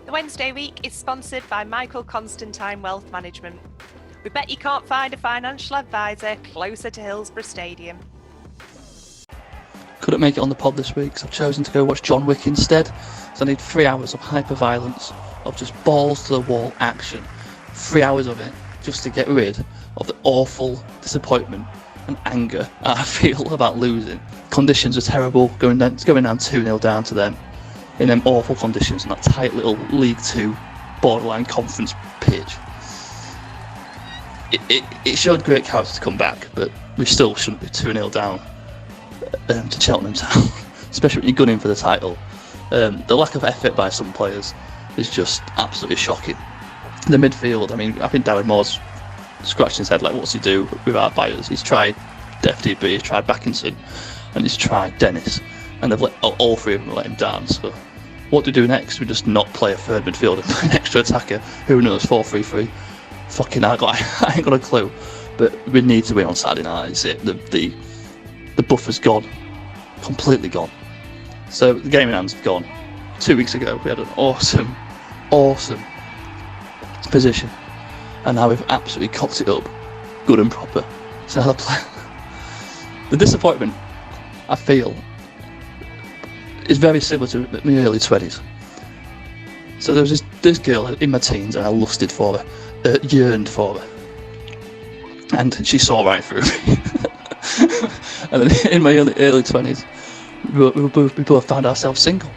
The Wednesday Week is sponsored by Michael Constantine Wealth Management. We bet you can't find a financial advisor closer to Hillsborough Stadium. Couldn't make it on the pod this week, so I've chosen to go watch John Wick instead. So I need 3 hours of hyper-violence, of just balls-to-the-wall action. 3 hours of it, just to get rid of the awful disappointment and anger I feel about losing. Conditions are terrible, going down 2-0 down to them in them awful conditions in that tight little League Two borderline conference pitch. It showed great character to come back, but we still shouldn't be 2-0 down to Cheltenham Town, especially when you're gunning for the title. The lack of effort by some players is just absolutely shocking. The midfield, I think Darren Moore's scratching his head like, what's he do without Byers? He's tried FDB, he's tried Backinson, and he's tried Dennis, and they've let all three of them let him down. So what do we do next? We just not play a third midfielder and play an extra attacker. Who knows? 4-3-3. Fucking I ain't got a clue. But we need to win on Saturday night. Is it the buffer's gone, completely gone. So the game in hand's gone. 2 weeks ago we had an awesome position, and now we've absolutely cocked it up, good and proper. So now the disappointment I feel is very similar to my early 20s. So there was this girl in my teens, and I lusted for her, yearned for her, and she saw right through me. And then in my early 20s, we both found ourselves single.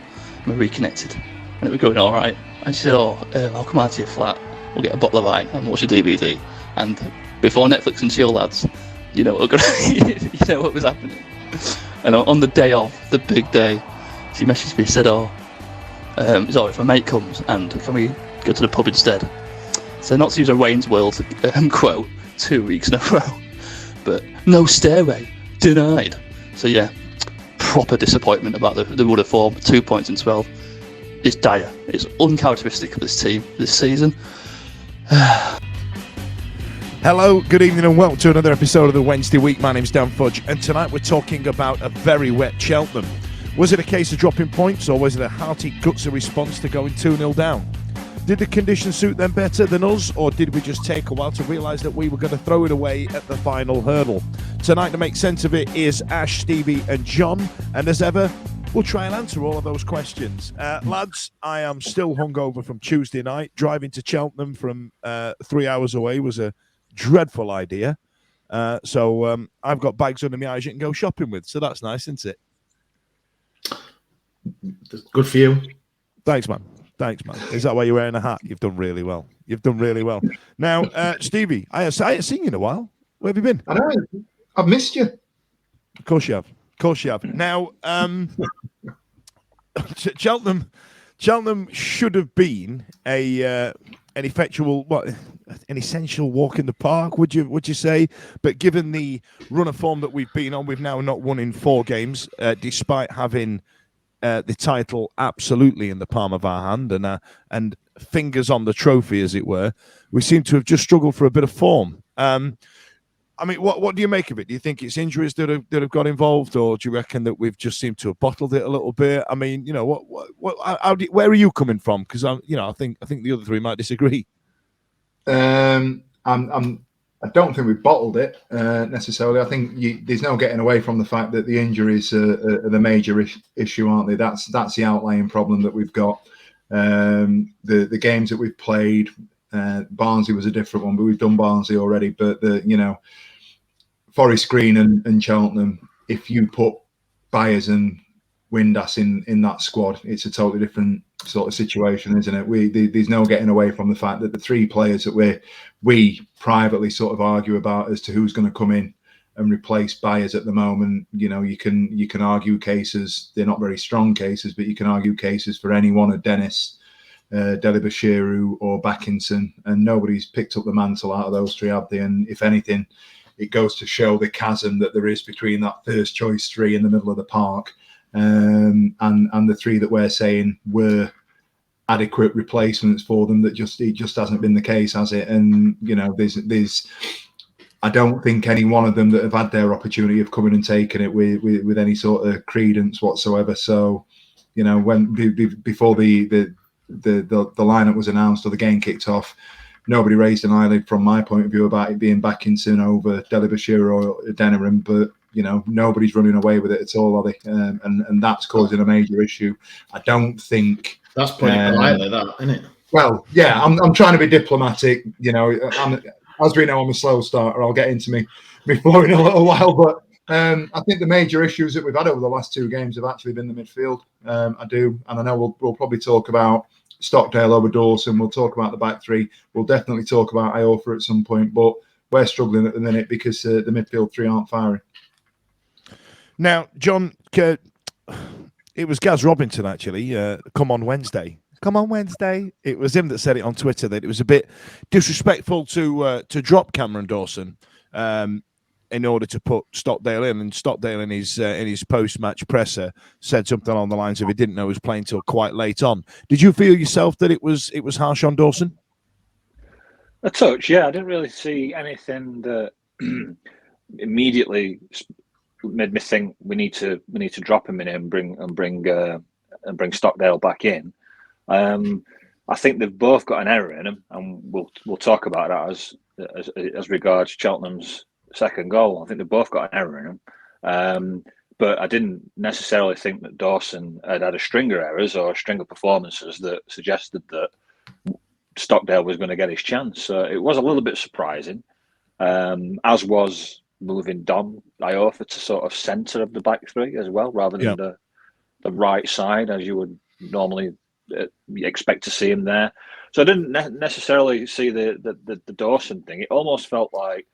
We reconnected, and it was going all right. And she said, I'll come out to your flat, we'll get a bottle of wine and watch a DVD. And before Netflix and chill, lads, you know what was happening. And on the day of, the big day, she messaged me, said, it's alright if my mate comes, and can we go to the pub instead? So not to use a Wayne's World quote 2 weeks in a row, but no stairway, denied. So yeah, proper disappointment about the run of form. 2 points in 12. It's dire. It's uncharacteristic of this team this season. Hello, good evening and welcome to another episode of the Wednesday Week. My name's Dan Fudge, and tonight we're talking about a very wet Cheltenham. Was it a case of dropping points, or was it a hearty, gutsy response to going 2-0 down? Did the conditions suit them better than us, or did we just take a while to realise that we were going to throw it away at the final hurdle? Tonight, to make sense of it, is Ash, Stevie and John, and as ever, we'll try and answer all of those questions. Lads, I am still hungover from Tuesday night. Driving to Cheltenham from 3 hours away was a dreadful idea. So I've got bags under my eyes you can go shopping with, so that's nice, isn't it? Good for you. Thanks, man. Is that why you're wearing a hat? You've done really well. Now, Stevie, I haven't seen you in a while. Where have you been? I know. I've missed you. Of course you have. Now, Cheltenham should have been an essential walk in the park, would you say? But given the run of form that we've been on, we've now not won in 4 games, despite having the title absolutely in the palm of our hand and fingers on the trophy, as it were. We seem to have just struggled for a bit of form. What do you make of it? Do you think it's injuries that have got involved, or do you reckon that we've just seemed to have bottled it a little bit? I mean, where are you coming from? Because I think the other three might disagree. I don't think we bottled it necessarily. I think there's no getting away from the fact that the injuries are the major issue, aren't they? That's the outlying problem that we've got. The games that we've played, Barnsley was a different one, but we've done Barnsley already. But Forest Green and Cheltenham, if you put Byers and Windass in that squad, it's a totally different sort of situation, isn't it? There's no getting away from the fact that the 3 players that we privately sort of argue about as to who's going to come in and replace Byers at the moment. You can argue cases. They're not very strong cases, but you can argue cases for any one of Dennis, Delibashiru or Backinson, and nobody's picked up the mantle out of those 3, have they? And if anything, it goes to show the chasm that there is between that first choice 3 in the middle of the park and the 3 that we're saying were adequate replacements for them. It just hasn't been the case, has it? And there's I don't think any one of them that have had their opportunity of coming and taking it with any sort of credence whatsoever. So when before the the lineup was announced or the game kicked off, nobody raised an eyelid from my point of view about it being Backinson over Delibashire or Denerim, but nobody's running away with it at all, are they? And that's causing a major issue. I don't think that's putting it politely, that, isn't it? Well, yeah, I'm trying to be diplomatic. As we know, I'm a slow starter. I'll get into me flow in a little while, but I think the major issues that we've had over the last 2 games have actually been the midfield. I do, and I know we'll probably talk about Stockdale over Dawson. We'll talk about the back 3. We'll definitely talk about Iorfa at some point, but we're struggling at the minute because the midfield 3 aren't firing. Now, John, it was Gaz Robinson actually. Come on Wednesday. It was him that said it on Twitter that it was a bit disrespectful to drop Cameron Dawson in order to put Stockdale in. And Stockdale in his post-match presser said something along the lines of he didn't know he was playing till quite late on. Did you feel yourself that it was harsh on Dawson? A touch, yeah. I didn't really see anything that immediately made me think we need to drop him in and bring Stockdale back in. I think they've both got an error in them, and we'll talk about that as regards Cheltenham's second goal. I think they've both got an error in them, but I didn't necessarily think that Dawson had a string of errors or a string of performances that suggested that Stockdale was going to get his chance. So it was a little bit surprising, as was moving Dom Iorfa to sort of centre of the back 3 as well, rather than the right side as you would normally expect to see him there. So I didn't necessarily see the Dawson thing. It almost felt like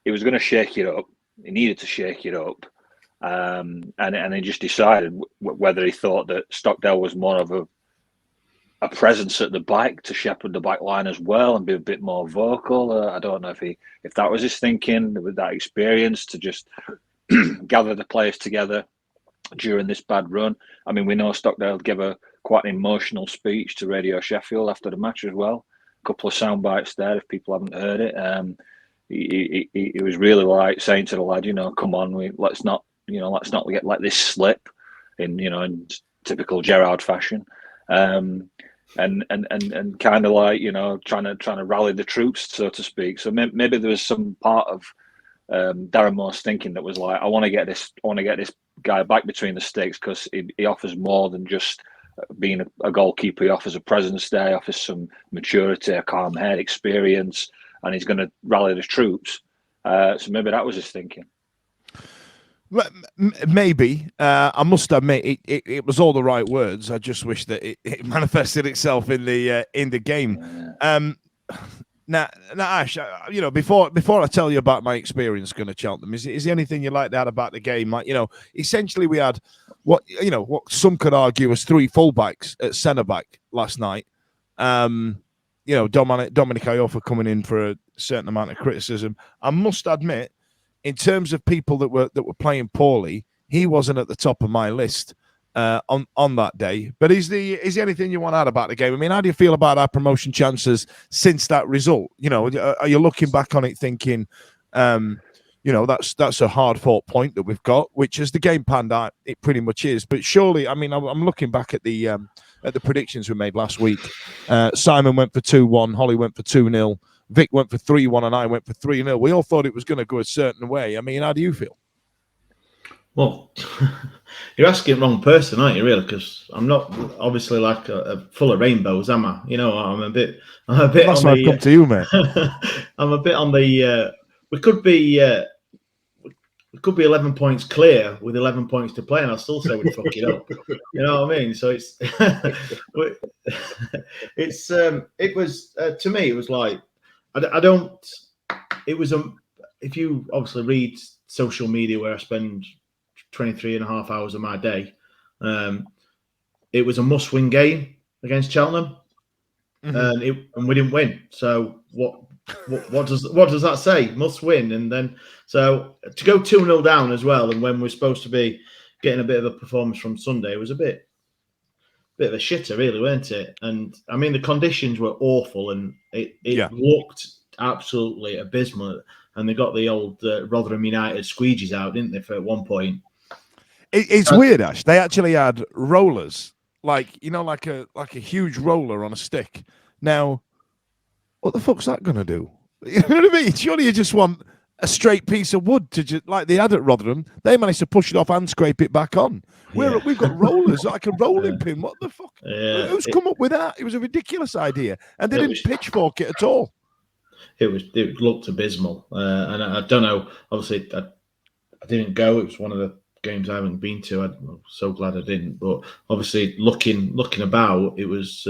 he was going to shake it up. He needed to shake it up, and he just decided whether he thought that Stockdale was more of a presence at the back to shepherd the back line as well and be a bit more vocal. I don't know if that was his thinking with that experience to just gather the players together during this bad run. I mean, we know Stockdale gave quite an emotional speech to Radio Sheffield after the match as well. A couple of sound bites there if people haven't heard it. He was really like saying to the lad, come on, let's not let this slip in typical Gerrard fashion. And kind of like trying to rally the troops, so to speak. So maybe there was some part of Darren Moore's thinking that was like, I want to get this guy back between the sticks because he offers more than just being a goalkeeper. He offers a presence there, he offers some maturity, a calm head, experience, and he's going to rally the troops. So maybe that was his thinking. Maybe. I must admit, it was all the right words. I just wish that it manifested itself in the game. Now, Ash, before I tell you about my experience going to Cheltenham, is there anything you like that about the game? Like, essentially we had what some could argue was 3 fullbacks at centre back last night. Dominic Iorfa coming in for a certain amount of criticism. I must admit, in terms of people that were playing poorly, he wasn't at the top of my list on that day. But is there anything you want to add about the game? I mean, how do you feel about our promotion chances since that result? Are you looking back on it thinking, that's a hard fought point that we've got, which as the game panned out, it pretty much is. But surely, I mean, I'm looking back at the predictions we made last week. Simon went for 2-1, Holly went for 2-0. Vic went for 3-1 and I went for 3-0. We all thought it was going to go a certain way. I mean, how do you feel? Well, you're asking the wrong person, aren't you, really? Because I'm not obviously like a full of rainbows, am I? I'm a bit. That's why I've come to you, mate. I'm a bit on the. We could be 11 points clear with 11 points to play, and I'll still say we'd fuck it up. You know what I mean? So it's it was to me. It was like I don't. It was if you obviously read social media where I spend 23 and a half hours of my day, it was a must-win game against Cheltenham, and we didn't win. So what does that say? Must win, and then so to go 2-0 down as well, and when we're supposed to be getting a bit of a performance from Sunday, it was a bit of a shitter, really, weren't it? And I mean, the conditions were awful, and it looked absolutely abysmal. And they got the old Rotherham United squeegees out, didn't they, for at one point? It's weird, Ash. They actually had rollers like a huge roller on a stick. Now, what the fuck's that gonna do? You know what I mean? Surely you just want a straight piece of wood to just like they had at Rotherham. They managed to push it off and scrape it back on. We've got rollers like a rolling pin. What the fuck? Who's come up with that? It was a ridiculous idea, and they didn't pitchfork it at all. It looked abysmal, and I don't know. Obviously, I didn't go. It was one of the games I haven't been to. I'm so glad I didn't. But obviously, looking about, it was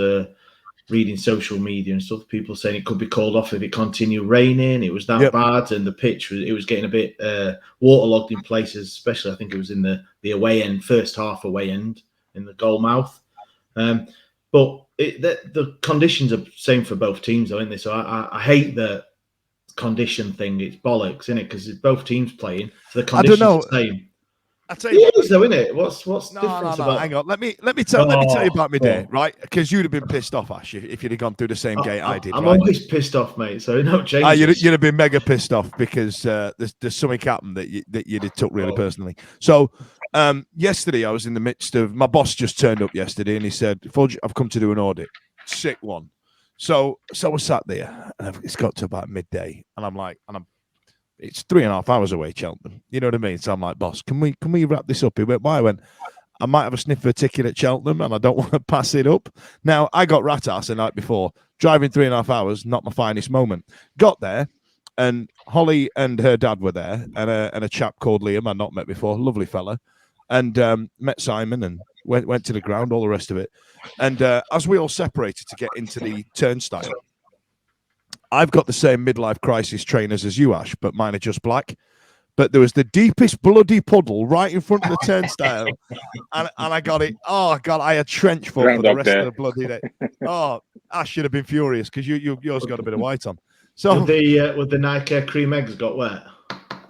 reading social media and stuff. People saying it could be called off if it continued raining. It was that bad, and the pitch was getting a bit waterlogged in places. Especially, I think it was in the away end, first half away end in the goal mouth. But the conditions are the same for both teams, though, isn't they? So I hate the condition thing. It's bollocks, isn't it? Because it's both teams playing, so the conditions are the same. I tell you, it is, though, isn't it? What's the difference about? Hang on. Let me tell you about my day, right? Because you'd have been pissed off, Ash, if you'd have gone through the same gate I did. I'm right? always pissed off, mate. So no changes. You'd have been mega pissed off because there's something happened that you took really personally. So yesterday I was in the midst of my boss just turned up yesterday and he said, "Fudge, I've come to do an audit." Sick one. So I was sat there and it's got to about midday and it's 3.5 hours away, Cheltenham. You know what I mean? So I'm like, boss, can we wrap this up? He went, why? I went, I might have a sniff of a ticket at Cheltenham and I don't want to pass it up. Now, I got rat ass the night before. Driving 3.5 hours, not my finest moment. Got there and Holly and her dad were there and a chap called Liam I'd not met before, lovely fella. And met Simon and went to the ground, all the rest of it. And as we all separated to get into the turnstile, I've got the same midlife crisis trainers as you, Ash, but mine are just black. But there was the deepest bloody puddle right in front of the turnstile, and I got it. Oh God, I had trench foot for the rest of the bloody day. Oh, Ash should have been furious because yours got a bit of white on. So with the Nike cream eggs got wet.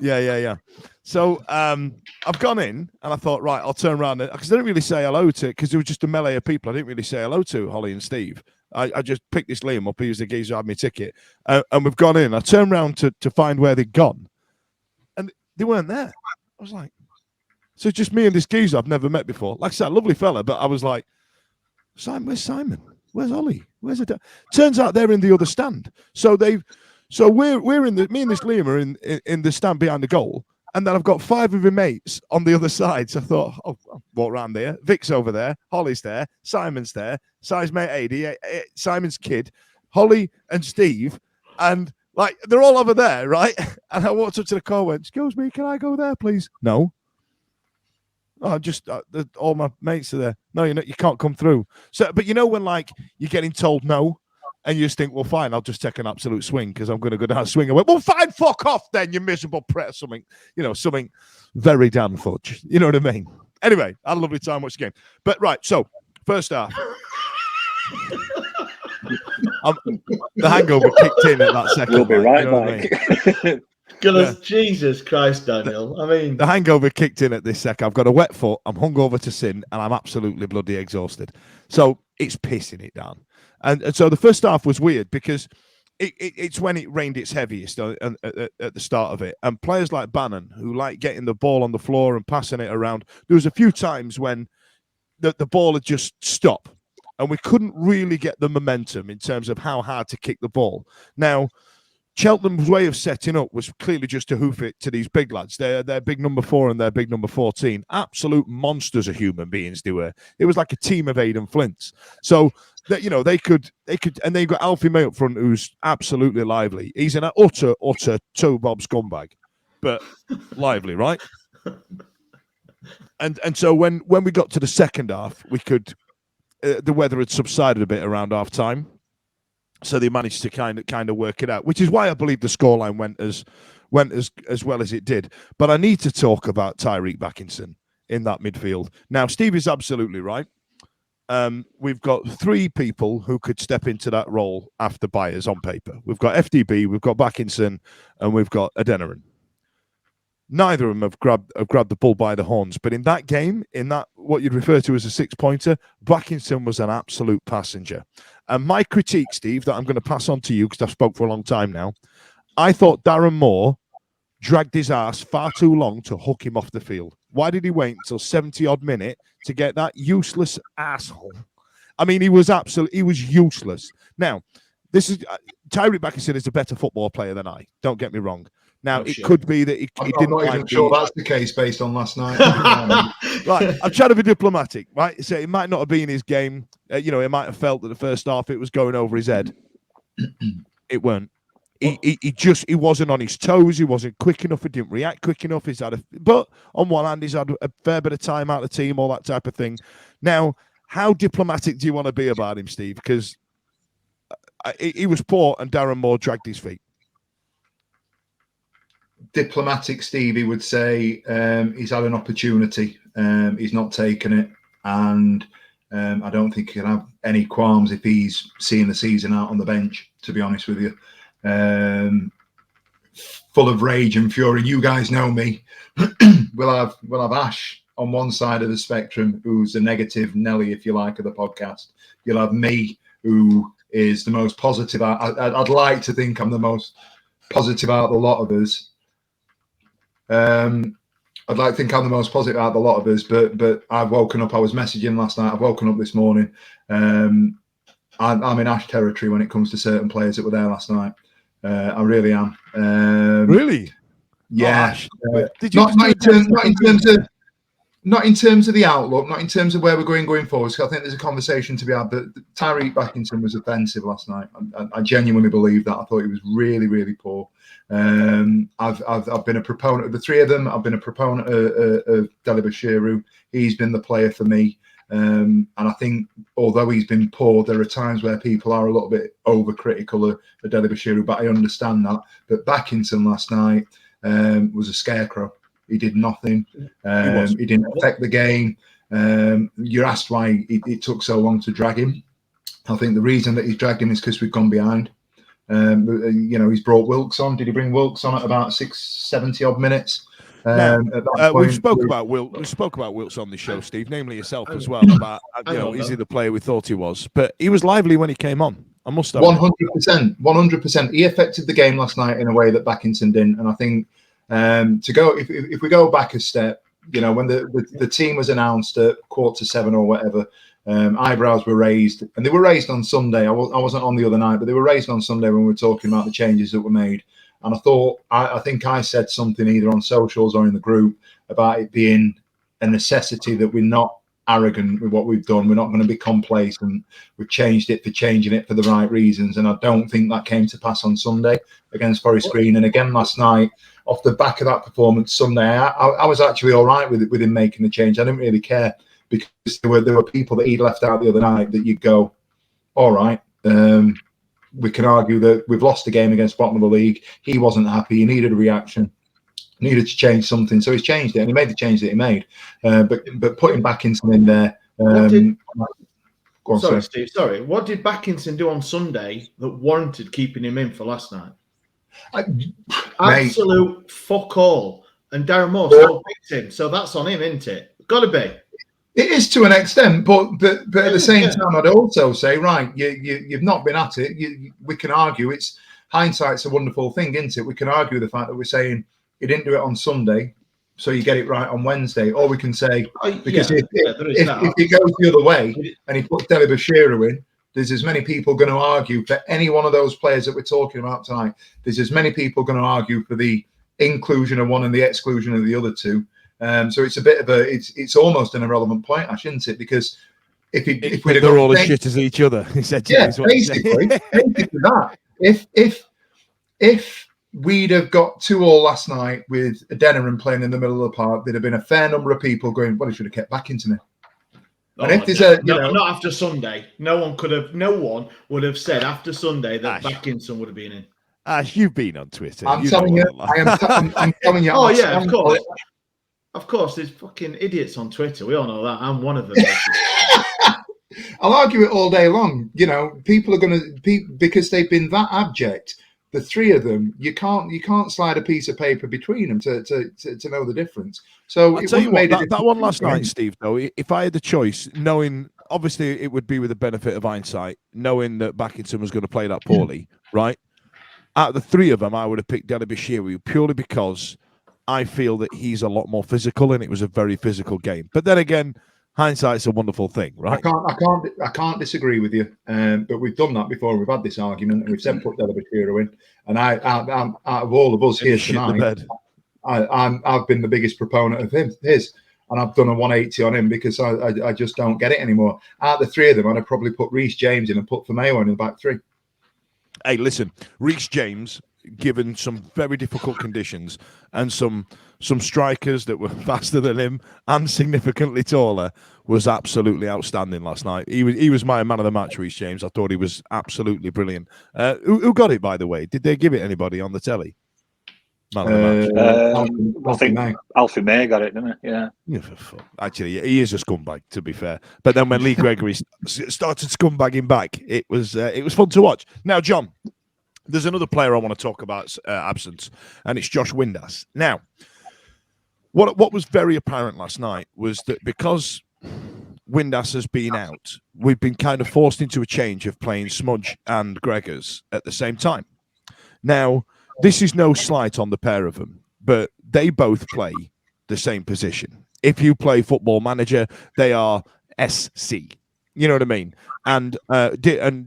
Yeah. So I've gone in and I thought, right, I'll turn around because I didn't really say hello to because there was just a melee of people. I didn't really say hello to Holly and Steve. I just picked this Liam up. He was the geezer who had my ticket. And we've gone in. I turned around to find where they'd gone. And they weren't there. I was like, so just me and this geezer I've never met before. Like I said, lovely fella. But I was like, where's Simon? Where's Ollie? Where's it? Turns out they're in the other stand. So we're in me and this Liam are in the stand behind the goal. And then I've got 5 of my mates on the other side. So I thought, I'll walk around there. Vic's over there. Holly's there. Simon's there. Simon's mate 80. Simon's kid. Holly and Steve. And like, they're all over there, right? And I walked up to the car and went, excuse me, can I go there, please? No. Oh, just all my mates are there. No, you can't come through. So, but you know when like you're getting told no? And you just think, well, fine, I'll just take an absolute swing because I'm going to go down a swing. I went, well, fine, fuck off then, you miserable pret or something. Something very damn Fudge. You know what I mean? Anyway, I had a lovely time watching the game. But right, so first half. The hangover kicked in at that second. We'll be right back. Goodness, Jesus Christ, Daniel. The hangover kicked in at this second. I've got a wet foot. I'm hungover to sin, and I'm absolutely bloody exhausted. So it's pissing it down. And so the first half was weird because it's when it rained its heaviest at the start of it. And players like Bannon, who like getting the ball on the floor and passing it around, there was a few times when the ball had just stopped and we couldn't really get the momentum in terms of how hard to kick the ball. Now, Cheltenham's way of setting up was clearly just to hoof it to these big lads. They're big number 4 and they're big number 14. Absolute monsters of human beings they were. It was like a team of Aidan Flints. So that they could, and they've got Alfie May up front who's absolutely lively. He's an utter toe bob scumbag, but lively, right? And so when we got to the second half, we could the weather had subsided a bit around half time. So they managed to kind of work it out, which is why I believe the scoreline went as well as it did. But I need to talk about Tyreeq Backinson in that midfield. Now, Steve is absolutely right. We've got 3 people who could step into that role after Byers on paper. We've got FDB, we've got Backinson, and we've got Adeniran. Neither of them have grabbed the bull by the horns. But in that game, in that what you'd refer to as a 6-pointer, Backinson was an absolute passenger. And my critique, Steve, that I'm going to pass on to you because I've spoke for a long time now, I thought Darren Moore dragged his ass far too long to hook him off the field. Why did he wait until 70-odd minute to get that useless asshole? I mean, he was useless. Now, this is Tyreeq Bakison is a better football player than I. Don't get me wrong. Now, it could be that he I'm didn't not even like sure that's the case based on last night. Right, I'm trying to be diplomatic, right? So it might not have been his game. He might have felt that the first half it was going over his head. It weren't. He wasn't on his toes. He wasn't quick enough. He didn't react quick enough. But on one hand, he's had a fair bit of time out of the team, all that type of thing. Now, how diplomatic do you want to be about him, Steve? Because he was poor, and Darren Moore dragged his feet. Diplomatic Stevie would say he's had an opportunity. He's not taken it, and I don't think he can have any qualms if he's seeing the season out on the bench. To be honest with you, full of rage and fury. You guys know me. We'll have Ash on one side of the spectrum, who's a negative Nelly, if you like, of the podcast. You'll have me, who is the most positive. I'd like to think I'm the most positive out of the lot of us. I'd like to think I'm the most positive out of the lot of us, but I've woken up. I was messaging last night. I've woken up this morning. I'm in Ash territory when it comes to certain players that were there last night. I really am. Really? Yeah. Did you Not in terms of the outlook, not in terms of where we're going forward. So I think there's a conversation to be had. But Tyreeq Bakison was offensive last night. I genuinely believe that. I thought he was really, really poor. I've been a proponent of the three of them. I've been a proponent of Dele Bashiru. He's been the player for me. And I think although he's been poor, there are times where people are a little bit overcritical of Dele Bashiru, but I understand that. But Bakison last night was a scarecrow. He did nothing. He didn't affect the game. You're asked why it took so long to drag him. I think the reason that he's dragged him is because we've gone behind. He's brought Wilkes on. Did he bring Wilkes on at about 70 odd minutes? We spoke about Wilkes on the show, Steve, namely yourself as well. About is he the player we thought he was? But he was lively when he came on. I must have 100%. He affected the game last night in a way that Bakison didn't, and I think. If we go back a step, when the team was announced at 6:45 or whatever, eyebrows were raised, and they were raised on Sunday. I wasn't on the other night, but they were raised on Sunday when we were talking about the changes that were made. And I thought, I think I said something either on socials or in the group about it being a necessity that we're not arrogant with what we've done. We're not going to be complacent. We've changed it for changing it for the right reasons. And I don't think that came to pass on Sunday against Forest Green. And again, last night, off the back of that performance Sunday, I was actually all right with him making the change. I didn't really care because there were people that he'd left out the other night that you'd go, all right, we can argue that we've lost the game against bottom of the league. He wasn't happy. He needed a reaction. Needed to change something, so he's changed it, and he made the change that he made. But putting Bakison in there. Sorry, Steve. Sorry. What did Bakison do on Sunday that warranted keeping him in for last night? Absolute fuck all. And Darren Moore still picked him, so that's on him, isn't it? Got to be. It is to an extent, but at the same time, I'd also say, right, you've not been at it. We can argue. It's hindsight's a wonderful thing, isn't it? We can argue the fact that we're saying. He didn't do it on Sunday, so you get it right on Wednesday. Or we can say, because if it goes the other way and he puts Dele Bashiru in, there's as many people going to argue for any one of those players that we're talking about tonight. There's as many people going to argue for the inclusion of one and the exclusion of the other two. So it's a bit of it's almost an irrelevant point, Ash, isn't it? Because if they're all as shit as each other, he said. Basically that. If we'd have got 2-2 last night with Adeniran playing in the middle of the park, there'd have been a fair number of people going, well, he should have kept Bakison in. And if there's not after Sunday. No one would have said after Sunday that Bakison would have been in. Ash, you've been on Twitter. I'm telling you. I'm telling you. Oh, yeah, of course. Of course, there's fucking idiots on Twitter. We all know that. I'm one of them. I'll argue it all day long. People are going to, because they've been that abject. The three of them, you can't slide a piece of paper between them to know the difference. So I'll tell you what, that one last night, Steve, though, if I had the choice, knowing obviously it would be with the benefit of hindsight, knowing that Bakison was going to play that poorly, right? Out of the three of them, I would have picked Dele Bashiru purely because I feel that he's a lot more physical, and it was a very physical game. But then again, hindsight's a wonderful thing, right? I can't disagree with you. But we've done that before. We've had this argument, and we've said put Delabashiro in. And I'm out of all of us here tonight, I've been the biggest proponent of his, and I've done a 180 on him because I just don't get it anymore. Out of the three of them, I'd have probably put Reece James in and put Firmino in the back three. Hey, listen, Reece James, given some very difficult conditions and some strikers that were faster than him and significantly taller, was absolutely outstanding last night. He was my man of the match, Reece James. I thought he was absolutely brilliant. Who got it, by the way? Did they give it anybody on the telly? Man of the match. I think Alfie May got it, didn't he? Yeah. Actually, he is a scumbag, to be fair. But then when Lee Gregory started scumbagging back, it was fun to watch. Now, John, there's another player I want to talk about absence, and it's Josh Windass. Now, what was very apparent last night was that because Windass has been out, we've been kind of forced into a change of playing Smudge and Gregors at the same time. Now, this is no slight on the pair of them, but they both play the same position. If you play Football Manager, they are SC. You know what I mean? And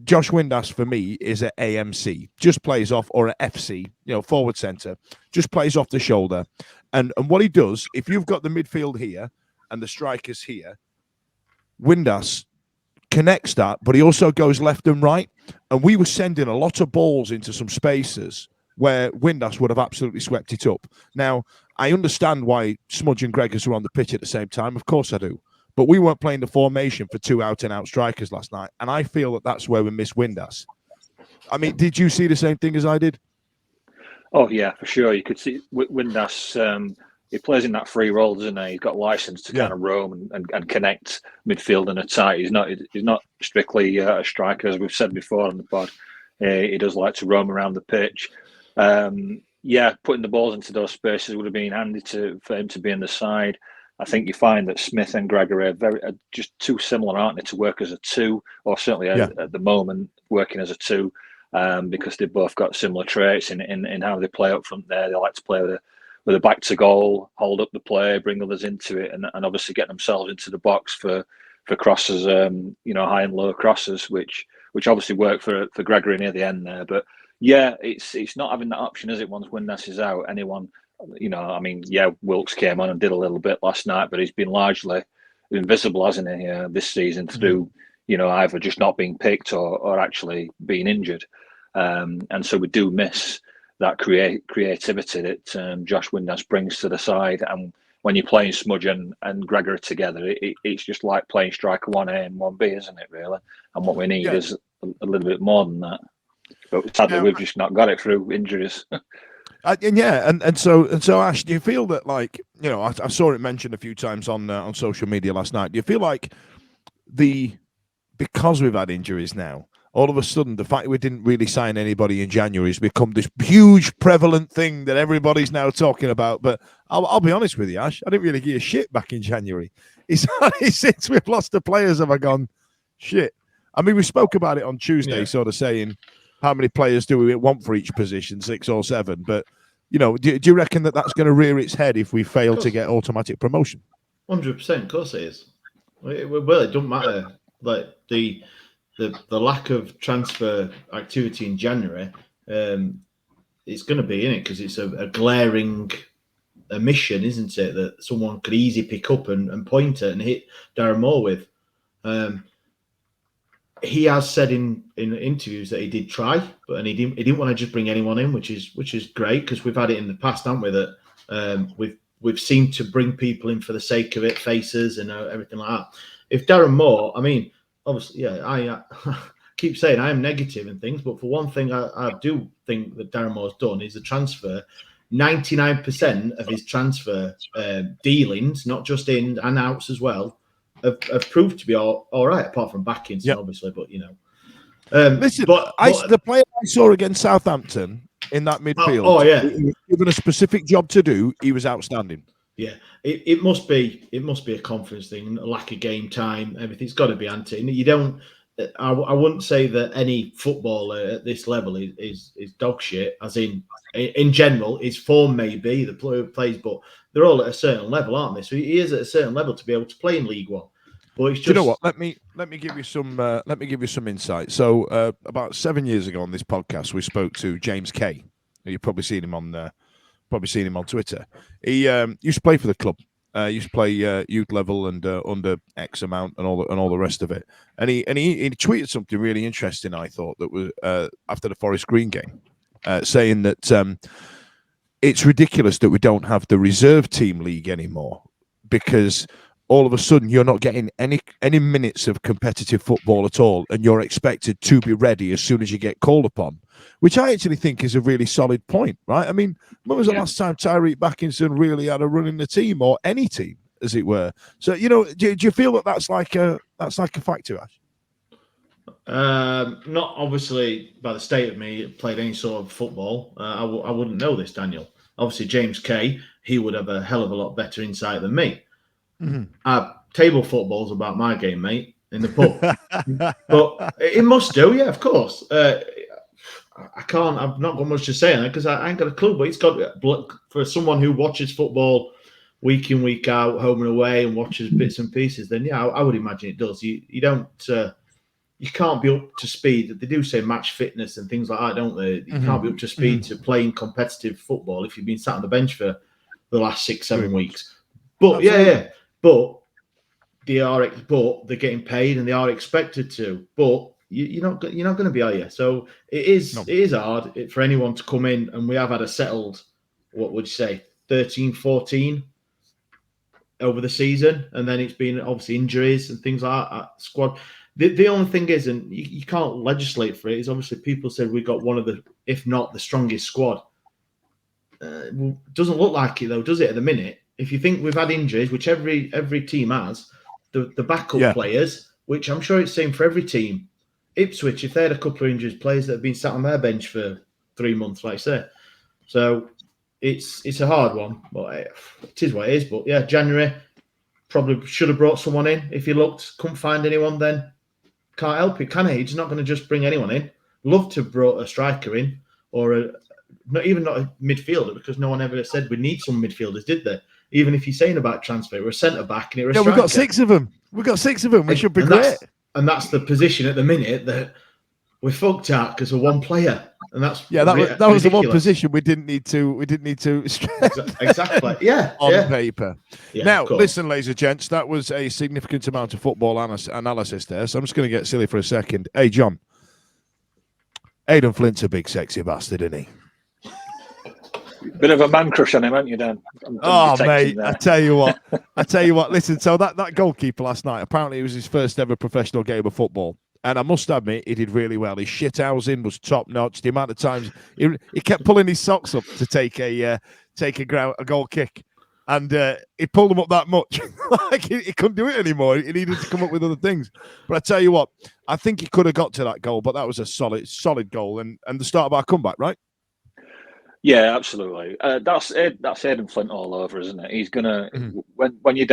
Josh Windass for me is an AMC, just plays off, or an FC, forward centre, just plays off the shoulder. And what he does, if you've got the midfield here and the strikers here, Windass connects that, but he also goes left and right. And we were sending a lot of balls into some spaces where Windass would have absolutely swept it up. Now, I understand why Smudge and Gregors were on the pitch at the same time. Of course I do. But we weren't playing the formation for two out-and-out strikers last night. And I feel that that's where we missed Windass. I mean, did you see the same thing as I did? Oh, yeah, for sure. You could see Windass, he plays in that free role, doesn't he? He's got license to kind of roam and connect midfield and attack. He's not strictly a striker, as we've said before on the pod. He does like to roam around the pitch. Putting the balls into those spaces would have been handy for him to be on the side. I think you find that Smith and Gregory are just too similar, aren't they, to work as a two, or certainly at the moment working as a two, because they've both got similar traits in how they play up front there. They like to play with a back to goal, hold up the play, bring others into it, and obviously get themselves into the box for crosses, high and low crosses, which obviously work for Gregory near the end there. But yeah, it's not having that option, is it? Once Windass is out, anyone. Wilkes came on and did a little bit last night, but he's been largely invisible, hasn't he, this season through, either just not being picked or actually being injured. And so we do miss that creativity that Josh Windass brings to the side. And when you're playing Smudge and Gregory together, it's just like playing striker 1A and 1B, isn't it, really? And what we need is a little bit more than that. But sadly, we've just not got it through injuries. And so Ash, do you feel that, like, I saw it mentioned a few times on social media last night. Do you feel like because we've had injuries now, all of a sudden the fact we didn't really sign anybody in January has become this huge prevalent thing that everybody's now talking about? But I'll be honest with you, Ash, I didn't really give a shit back in January. It's only since we've lost the players have I gone, shit. I mean, we spoke about it on Tuesday, sort of saying, how many players do we want for each position, 6 or 7? But, do you reckon that that's going to rear its head if we fail to get automatic promotion? 100%, of course it is. Well, it doesn't matter. Like the lack of transfer activity in January, it's going to be in it because it's a glaring omission, isn't it? That someone could easily pick up and point at and hit Darren Moore with. He has said in interviews that he did try, but he didn't want to just bring anyone in, which is great because we've had it in the past, haven't we? That we've seemed to bring people in for the sake of it, faces and everything like that. If Darren Moore, I mean, obviously, I keep saying I am negative and things, but for one thing, I do think that Darren Moore's done is the transfer. 99% of his transfer dealings, not just in and outs as well, have proved to be all right, apart from Backinson, obviously. But listen, the player I saw against Southampton in that midfield, he was given a specific job to do. He was outstanding. Yeah, it must be a confidence thing, a lack of game time, everything's got to be anti. You don't I wouldn't say that any footballer at this level is dog shit. As in general, his form may be the player plays, but they're all at a certain level, aren't they? So he is at a certain level to be able to play in League One. But it's just, do you know what? Let me give you some insight. So about 7 years ago on this podcast, we spoke to James Kay. You've probably seen him on Twitter. He used to play for the club. Used to play youth level and under X amount and all the rest of it. And he tweeted something really interesting. I thought that was after the Forest Green game, saying that it's ridiculous that we don't have the reserve team league anymore because all of a sudden you're not getting any minutes of competitive football at all, and you're expected to be ready as soon as you get called upon, which I actually think is a really solid point, right? I mean, when was the last time Tyreeq Backinson really had a run in the team, or any team, as it were? So, do you feel that that's like a factor, Ash? Not obviously by the state of me played any sort of football. I wouldn't know this, Daniel. Obviously, James Kay, he would have a hell of a lot better insight than me. Mm-hmm. Table football's about my game, mate, in the pub. But it must do, yeah, of course. I can't. I've not got much to say on it because I ain't got a clue. But it's got, for someone who watches football week in, week out, home and away, and watches bits and pieces. Then yeah, I would imagine it does. You don't. You can't be up to speed. They do say match fitness and things like that, don't they? You can't be up to speed to playing competitive football if you've been sat on the bench for the last 6-7 weeks. But absolutely. But they're getting paid and they are expected to. But you're not going to be, are you? So it is hard for anyone to come in, and we have had a settled, what would you say, 13, 14 over the season, and then it's been obviously injuries and things like that squad. The only thing is, and you can't legislate for it, is obviously people said we got one of the, if not the strongest squad. Doesn't look like it though, does it? At the minute, if you think we've had injuries, which every team has, the backup players, which I'm sure it's the same for every team. Ipswich, if they had a couple of injured players that have been sat on their bench for 3 months, like I say, so it's a hard one, but it is what it is. But yeah, January probably should have brought someone in. If he couldn't find anyone, then can't help it, can he? He's not going to just bring anyone in. Love to have brought a striker in, or not a midfielder, because no one ever said we need some midfielders, did they? Even if you're saying about transfer, we're a centre back and we're a striker. We've got 6 of them. We should be great. And that's the position at the minute that we're fucked at because of one player, and that's that was the one position we didn't need to exactly on paper. Yeah, now listen, ladies and gents, that was a significant amount of football analysis there. So I'm just going to get silly for a second. Hey, John, Aidan Flint's a big sexy bastard, isn't he? Bit of a man crush on him, haven't you, Dan? Mate, I tell you what. Listen, so that goalkeeper last night, apparently it was his first ever professional game of football. And I must admit, he did really well. His shithousing was top notch. The amount of times he kept pulling his socks up to take a goal kick, and he pulled them up that much, like he couldn't do it anymore. He needed to come up with other things. But I tell you what, I think he could have got to that goal, but that was a solid goal and the start of our comeback, right? Yeah, absolutely. That's Aidan Flint all over, isn't it? He's gonna when you're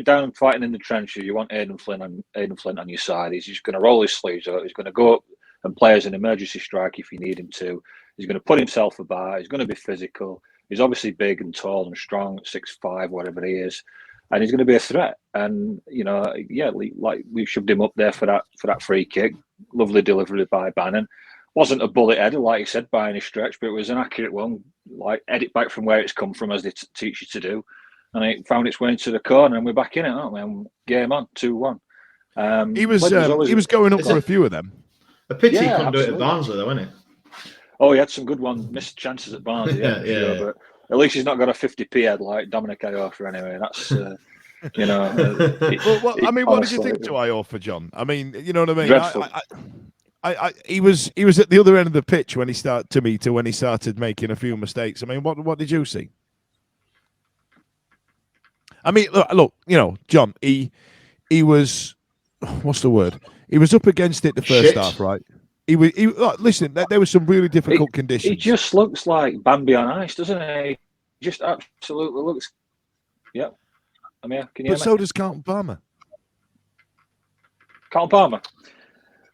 down fighting in the trenches, you want Aidan Flint on your side. He's just gonna roll his sleeves out. He's gonna go up and play as an emergency strike if you need him to. He's gonna put himself about. He's gonna be physical. He's obviously big and tall and strong, 6'5", whatever he is, and he's gonna be a threat. And like we shoved him up there for that free kick. Lovely delivery by Bannon. Wasn't a bullet header, like you said, by any stretch, but it was an accurate one. Like, edit back from where it's come from, as they teach you to do. And it found its way into the corner, and we're back in it, aren't we? And game on, 2-1. He was going up for a few of them. A pity he couldn't do it at Barnsley, though, wasn't it? Oh, he had some good ones, missed chances at Barnsley, yeah. But at least he's not got a 50p head like Dominic Iorfa anyway. That's, what did you think to Iorfa, John? I mean, you know what I mean? Dreadful. He was at the other end of the pitch when he started making a few mistakes. I mean, what did you see? I mean, look, John, he was, what's the word? He was up against it the first half, right? Listen, there were some really difficult conditions. He just looks like Bambi on ice, doesn't he? He just absolutely looks. Yeah, I'm here. Can you hear me? So does Carlton Palmer. Carlton Palmer.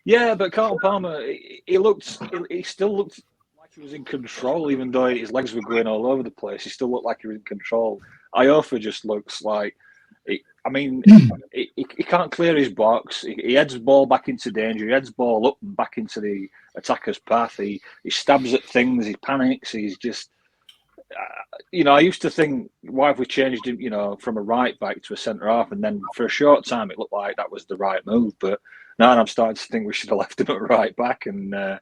Yeah, but Carlton Palmer, he still looked like he was in control, even though his legs were going all over the place. He still looked like he was in control. Iofa just looks like, he can't clear his box. He heads the ball back into danger. He heads the ball up and back into the attacker's path. He stabs at things. He panics. He's just, I used to think, why have we changed him, from a right back to a centre half? And then for a short time, it looked like that was the right move. But now I'm starting to think we should have left him at right back and, try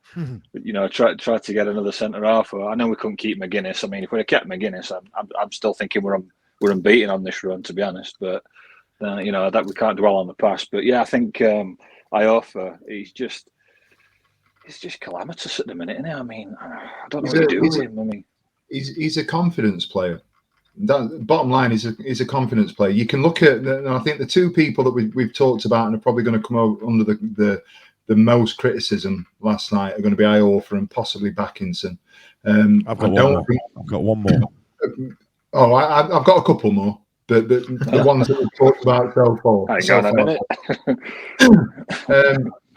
to get another centre half. I know we couldn't keep McGuinness. I mean, if we'd have kept McGuinness, I'm still thinking we're unbeaten on this run, to be honest. But that we can't dwell on the past. But yeah, I think Iofa, he's just calamitous at the minute, isn't he? I mean, I don't know what you do with him. I mean, he's a confidence player. Bottom line is a confidence player. You can look at, and I think the two people that we've talked about and are probably going to come out under the most criticism last night are going to be Iofa and possibly Backinson. I've got one more. Oh, I've got a couple more. The ones that we've talked about so far. Hang on a minute.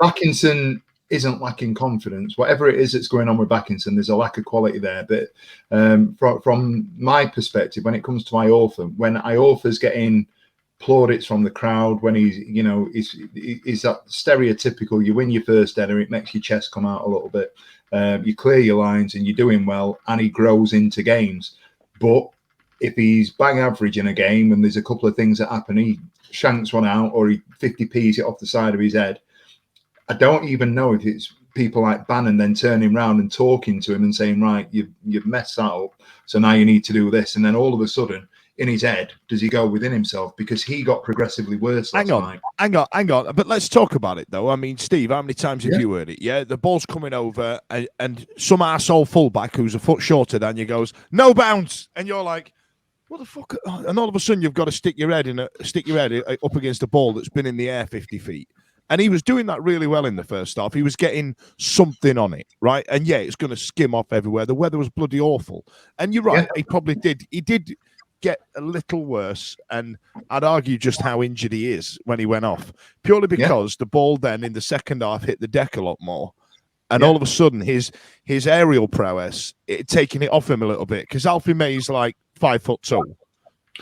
Backinson isn't lacking confidence. Whatever it is that's going on with Backinson, there's a lack of quality there. But from my perspective, when it comes to Iofa, when Iofa's getting plaudits from the crowd, when he's that stereotypical, you win your first header, it makes your chest come out a little bit. You clear your lines and you're doing well, and he grows into games. But if he's bang average in a game and there's a couple of things that happen, he shanks one out or he 50p's it off the side of his head, I don't even know if it's people like Bannon then turning around and talking to him and saying, right, you've messed that up, so now you need to do this. And then all of a sudden, in his head, does he go within himself? Because he got progressively worse last night. Hang on. But let's talk about it, though. I mean, Steve, how many times have you heard it? Yeah, the ball's coming over and some arsehole fullback who's a foot shorter than you goes, no bounce. And you're like, what the fuck? And all of a sudden, you've got to stick your head up against a ball that's been in the air 50 feet. And he was doing that really well in the first half. He was getting something on it, right? And yeah, it's going to skim off everywhere. The weather was bloody awful. And you're right, he probably did. He did get a little worse. And I'd argue just how injured he is when he went off. Purely because the ball then in the second half hit the deck a lot more. And all of a sudden, his aerial prowess, taking it off him a little bit. Because Alfie May's like 5'2".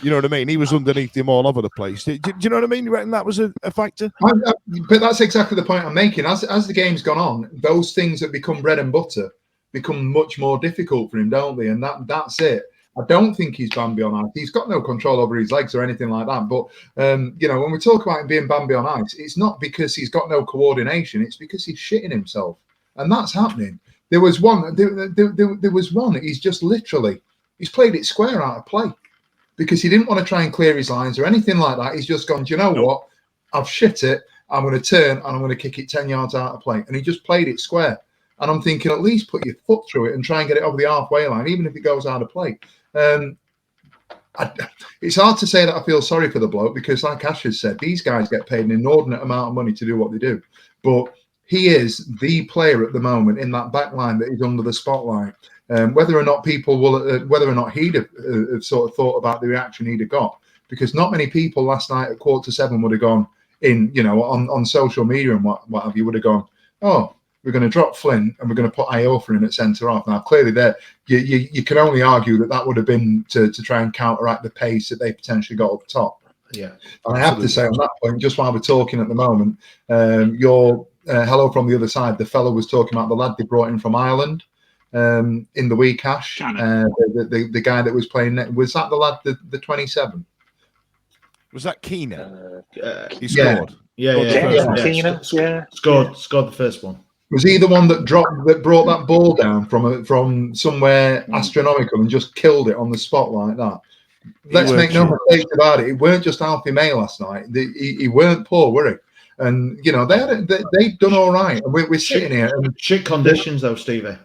You know what I mean? He was underneath him all over the place. Do you know what I mean? You reckon that was a factor? But that's exactly the point I'm making. As the game's gone on, those things that become bread and butter become much more difficult for him, don't they? And that's it. I don't think he's Bambi on ice. He's got no control over his legs or anything like that. But, when we talk about him being Bambi on ice, it's not because he's got no coordination. It's because he's shitting himself. And that's happening. There was one. There was one. He's just literally, he's played it square out of play. Because he didn't want to try and clear his lines or anything like that. He's just gone, do you know what? I've shit it. I'm going to turn and I'm going to kick it 10 yards out of play. And he just played it square. And I'm thinking, at least put your foot through it and try and get it over the halfway line, even if it goes out of play. It's hard to say that I feel sorry for the bloke because, like Ash has said, these guys get paid an inordinate amount of money to do what they do. But he is the player at the moment in that back line that is under the spotlight. Whether or not people will, whether or not he'd have sort of thought about the reaction he'd have got, because not many people last night at 6:45 would have gone in, on social media and what have you, would have gone, oh, we're going to drop Flynn and we're going to put Iofa in at centre half. Now, clearly, there you can only argue that would have been to try and counteract the pace that they potentially got up top. Yeah, and I have to say on that point, just while we're talking at the moment, your hello from the other side, the fellow was talking about the lad they brought in from Ireland. In the week, Ash, the guy that was playing, was that the lad, the 27? Was that Keener? He scored. Yeah. Scored the first one. Was he the one that brought that ball down from somewhere astronomical and just killed it on the spot like that? Let's make no mistake about it. It weren't just Alfie May last night. He weren't poor, were he? And they've done all right. And we're sitting here. And shit conditions, though, Stevie.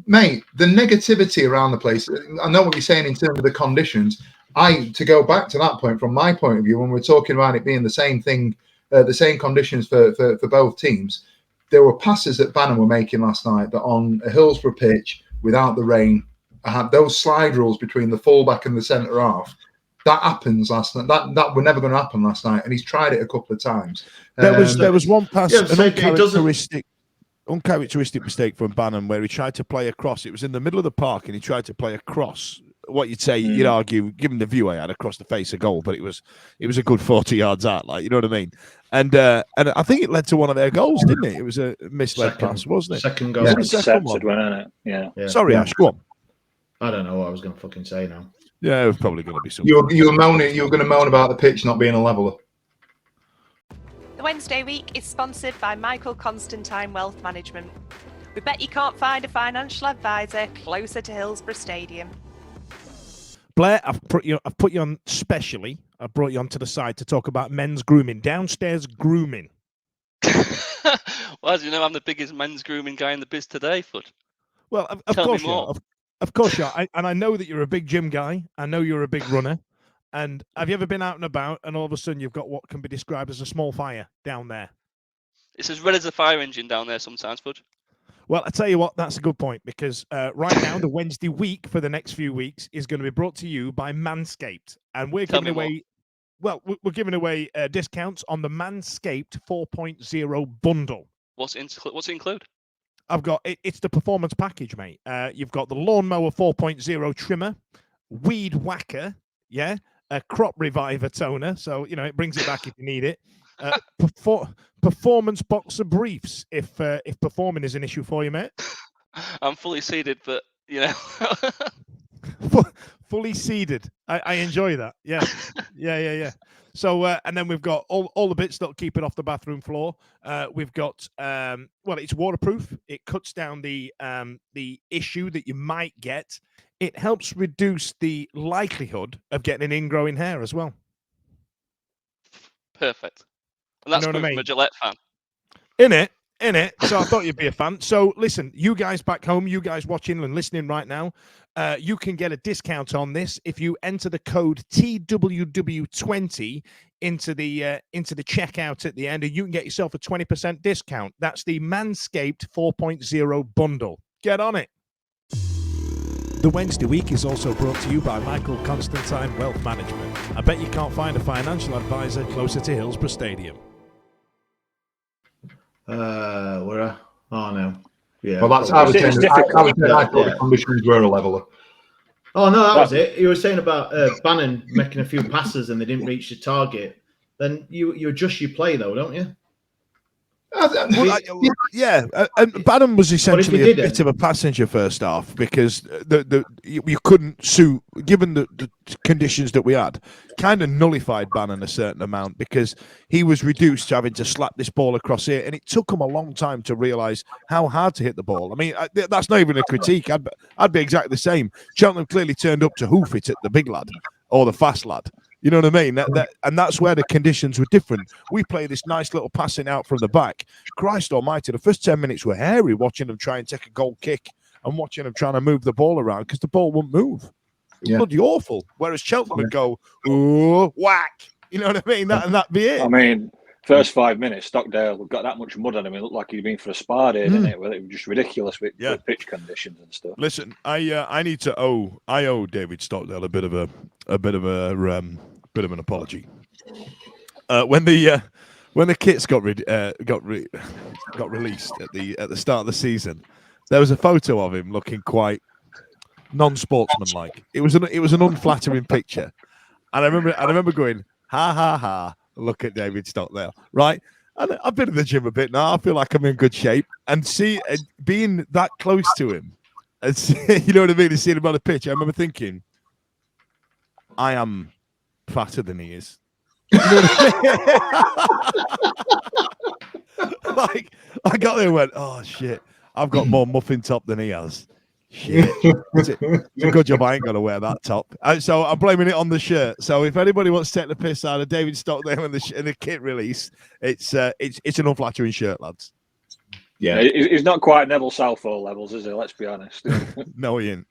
Mate, the negativity around the place, I know what you're saying in terms of the conditions. To go back to that point, from my point of view, when we're talking about it being the same thing, the same conditions for both teams, there were passes that Bannon were making last night that on a Hillsborough pitch without the rain, I had those slide rules between the fullback and the centre half. that happens last night. That were never going to happen last night, and he's tried it a couple of times. There was one pass, Yeah, an so it uncharacteristic mistake from Bannon where he tried to play across. It was in the middle of the park, and he tried to play across. What you'd say, you'd argue, given the view I had across the face of goal, but it was a good 40 yards out, like, you know what I mean? And I think it led to one of their goals, didn't it? It was a misled pass, wasn't it? Second goal. Was Yeah, it the second intercepted one? one, isn't it? Yeah. Sorry, Ash, go on. I don't know what I was going to fucking say now. Yeah, it was probably going to be something. You were going to moan about the pitch not being a leveler. The Wednesday week is sponsored by Michael Constantine Wealth Management. We bet you can't find a financial advisor closer to Hillsborough Stadium. Blair, I've put you on specially. I brought you onto the side to talk about men's grooming, downstairs grooming. Well, as you know, I'm the biggest men's grooming guy in the biz today, Fudge. Well, of Tell course me you more. are. Of course you are. And I know that you're a big gym guy. I know you're a big runner. And have you ever been out and about and all of a sudden you've got what can be described as a small fire down there? It's as red as a fire engine down there sometimes, Fudge. Well, I tell you what, that's a good point because right now the Wednesday week for the next few weeks is going to be brought to you by Manscaped, and we're Tell giving me away. Well, we're giving away discounts on the Manscaped 4.0 bundle. What's it include? I've got it's the performance package, mate. You've got the lawnmower 4.0 trimmer, weed whacker, yeah, a crop reviver toner, so you know it brings it back if you need it. Performance boxer briefs if performing is an issue for you, mate. I'm fully seated, but you know. Fully seeded. I enjoy that. Yeah. So and then we've got all the bits that'll keep it off the bathroom floor. We've got well, it's waterproof. It cuts down the issue that you might get. It helps reduce the likelihood of getting an ingrowing hair as well. Perfect. And that's You know what I coming mean? from a Gillette fan. In it. So I thought you'd be a fan. So listen, you guys back home, you guys watching and listening right now, you can get a discount on this if you enter the code TWW20 into the checkout at the end, and you can get yourself a 20% discount. That's the Manscaped 4.0 bundle. Get on it. The Wednesday week is also brought to you by Michael Constantine Wealth Management. I bet you can't find a financial advisor closer to Hillsborough Stadium. Where? Oh no. Yeah. Well, that's I was saying. It's I difficult. thought the conditions were a leveler. Oh no, that was it. You were saying about Bannon making a few passes and they didn't reach the target. Then you adjust your play though, don't you? Yeah, and Bannon was essentially a didn't? bit of a passenger first half because you couldn't suit, given the conditions that we had, kind of nullified Bannon a certain amount because he was reduced to having to slap this ball across here, and it took him a long time to realise how hard to hit the ball. I mean, that's not even a critique. I'd be exactly the same. Cheltenham clearly turned up to hoof it at the big lad or the fast lad. You know what I mean? And that's where the conditions were different. We play this nice little passing out from the back. Christ almighty, the first 10 minutes were hairy watching them try and take a goal kick and watching them trying to move the ball around because the ball wouldn't move. Yeah. Bloody awful. Whereas Cheltenham would go, ooh, whack. You know what I mean? And that'd be it. I mean, first 5 minutes, Stockdale got that much mud on him. It looked like he'd been for a spa day, didn't it? Well, it was just ridiculous with pitch conditions and stuff. Listen, I owe David Stockdale a bit of an apology. When the kits got released at the start of the season, there was a photo of him looking quite non-sportsmanlike. It was an unflattering picture, and I remember going, ha ha ha, look at David Stockdale, right? And I've been in the gym a bit now. I feel like I'm in good shape, and being that close to him, and you know what I mean, and seeing him on the pitch, I remember thinking, I am fatter than he is. You know like I got there and went, oh shit, I've got more muffin top than he has. Shit. It's a good job I ain't gonna wear that top. So I'm blaming it on the shirt. So if anybody wants to take the piss out of David Stockdale in the kit release, it's an unflattering shirt, lads. Yeah, he's not quite Neville Southall levels, is he? Let's be honest. No, he ain't.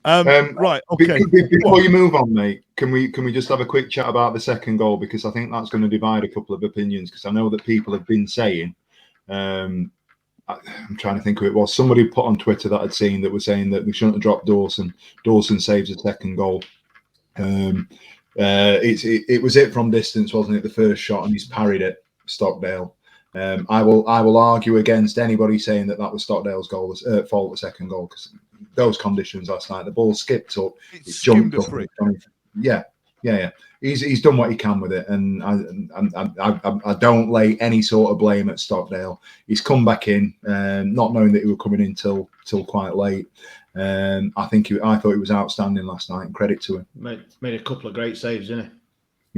Right. Okay. Before you move on, mate, can we just have a quick chat about the second goal, because I think that's going to divide a couple of opinions. Because I know that people have been saying, I'm trying to think who it was. Somebody put on Twitter that I'd seen that was saying that we shouldn't have dropped Dawson. Dawson saves a second goal. It was it from distance, wasn't it? The first shot, and he's parried it, Stockdale. I will argue against anybody saying that was Stockdale's goal, fault, the second goal, because those conditions last night, the ball skipped up, it's jumped up. Yeah. He's done what he can with it, and I don't lay any sort of blame at Stockdale. He's come back in, not knowing that he was coming in till quite late. I thought he was outstanding last night, and credit to him. Made a couple of great saves, didn't he?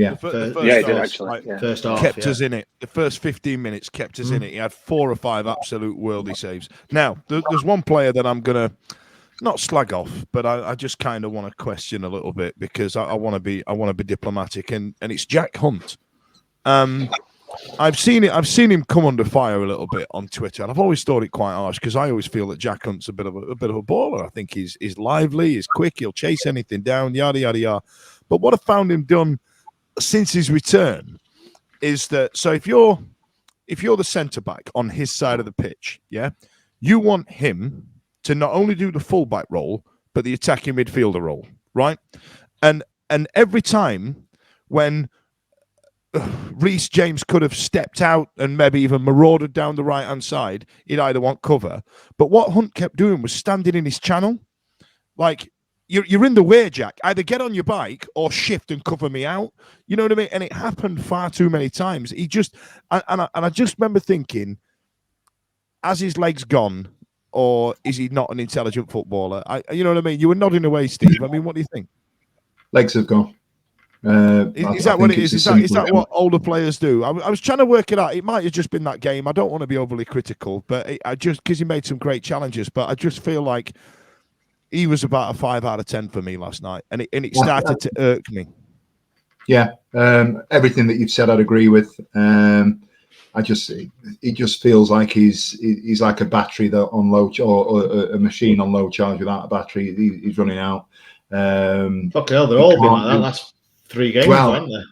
Yeah, he did actually. First half kept us in it. The first 15 minutes kept us in it. He had 4 or 5 absolute worldly saves. Now, there's one player that I'm gonna not slag off, but I just kind of want to question a little bit, because I want to be diplomatic, and it's Jack Hunt. I've seen him come under fire a little bit on Twitter, and I've always thought it quite harsh, because I always feel that Jack Hunt's a bit of a baller. I think he's lively, he's quick, he'll chase anything down, yada yada yada. But what I found him done since his return is that, so if you're the centre back on his side of the pitch, yeah, you want him to not only do the fullback role, but the attacking midfielder role, right? And every time when Reece James could have stepped out and maybe even marauded down the right-hand side, he'd either want cover. But what Hunt kept doing was standing in his channel. Like, you're in the way, Jack. Either get on your bike or shift and cover me out. You know what I mean? And it happened far too many times. He just, and I just remember thinking, has his legs gone, or is he not an intelligent footballer? You know what I mean? You were nodding away, Steve. I mean, what do you think? Legs have gone. Is that what it is? Is that what older players do? I was trying to work it out. It might have just been that game. I don't want to be overly critical, but I just, because he made some great challenges, but I just feel like he was about a 5 out of 10 for me last night, and it started to irk me. Yeah, everything that you've said, I'd agree with. It just feels like he's like a battery that on low, or a machine on low charge without a battery. He's running out. Fucking hell, they're all been like that last 3 games, aren't they?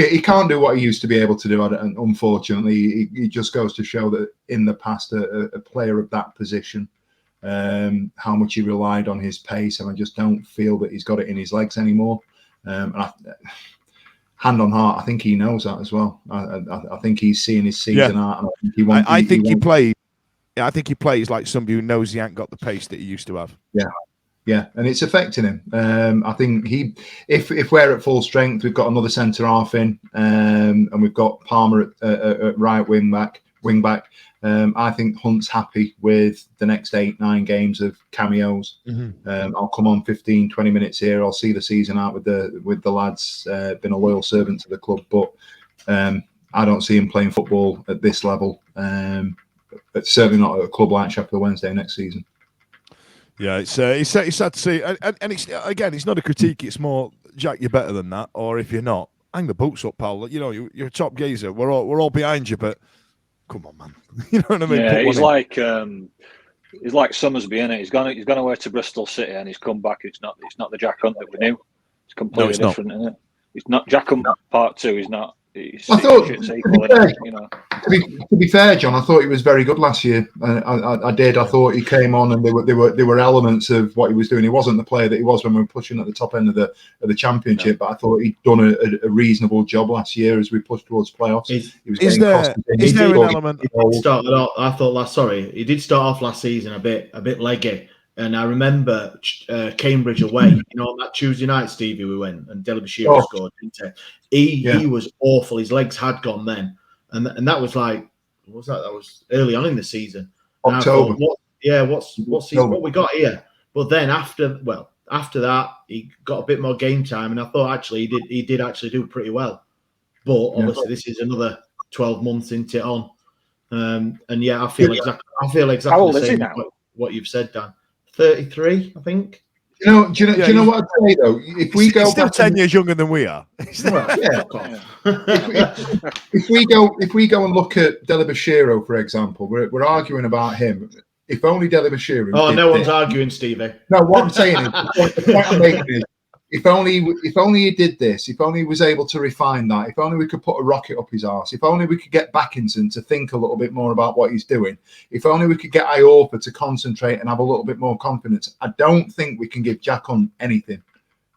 He can't do what he used to be able to do, and unfortunately, it just goes to show that in the past, a player of that position, how much he relied on his pace, and I just don't feel that he's got it in his legs anymore. Hand on heart, I think he knows that as well. I think he's seeing his season out. And I think he plays like somebody who knows he ain't got the pace that he used to have. Yeah, and it's affecting him. I think if we're at full strength, we've got another centre half in, and we've got Palmer at right wing back. I think Hunt's happy with the next 8-9 games of cameos. I'll come on 15-20 minutes here. I'll see the season out with the lads. Been a loyal servant to the club, but I don't see him playing football at this level. But certainly not at a club like Sheffield Wednesday next season. Yeah, it's sad to see, and it's not a critique. It's more, Jack, you're better than that, or if you're not, hang the boots up, pal. You know, you're a top geezer. We're all behind you, but come on, man. You know what I mean? Yeah, he's like Summersby, innit? He's gone away to Bristol City, and he's come back. It's not the Jack Hunt that we knew. It's completely different, isn't it? It's not Jack Hunt Part 2. He's not. I thought, to be fair, John, I thought he was very good last year. I did. I thought he came on, and there were elements of what he was doing. He wasn't the player that he was when we were pushing at the top end of the championship, but I thought he'd done a reasonable job last year as we pushed towards playoffs. Is there an element? He did start off last season a bit leggy. And I remember Cambridge away, on that Tuesday night, Stevie, we went, and Delabashir scored, didn't he? He was awful. His legs had gone then. And that was like, what was that? That was early on in the season. October. What we got here? But then after that, he got a bit more game time, and I thought actually he did actually do pretty well. But obviously this is another 12 months into it on. I feel exactly How old the is he same now? what you've said, Dan. 33, I think. Do you know what I'd say though? If we go still 10 years younger than we are. Of course. If we go and look at Delabashiro, for example, we're arguing about him. If only Delabashiro. No one's arguing, Stevie. No, what I'm saying is, the point I'm making is, if only he did this, if only he was able to refine that, if only we could put a rocket up his arse, if only we could get Backinson to think a little bit more about what he's doing, if only we could get Iorfa to concentrate and have a little bit more confidence. I don't think we can give Jack Hunt anything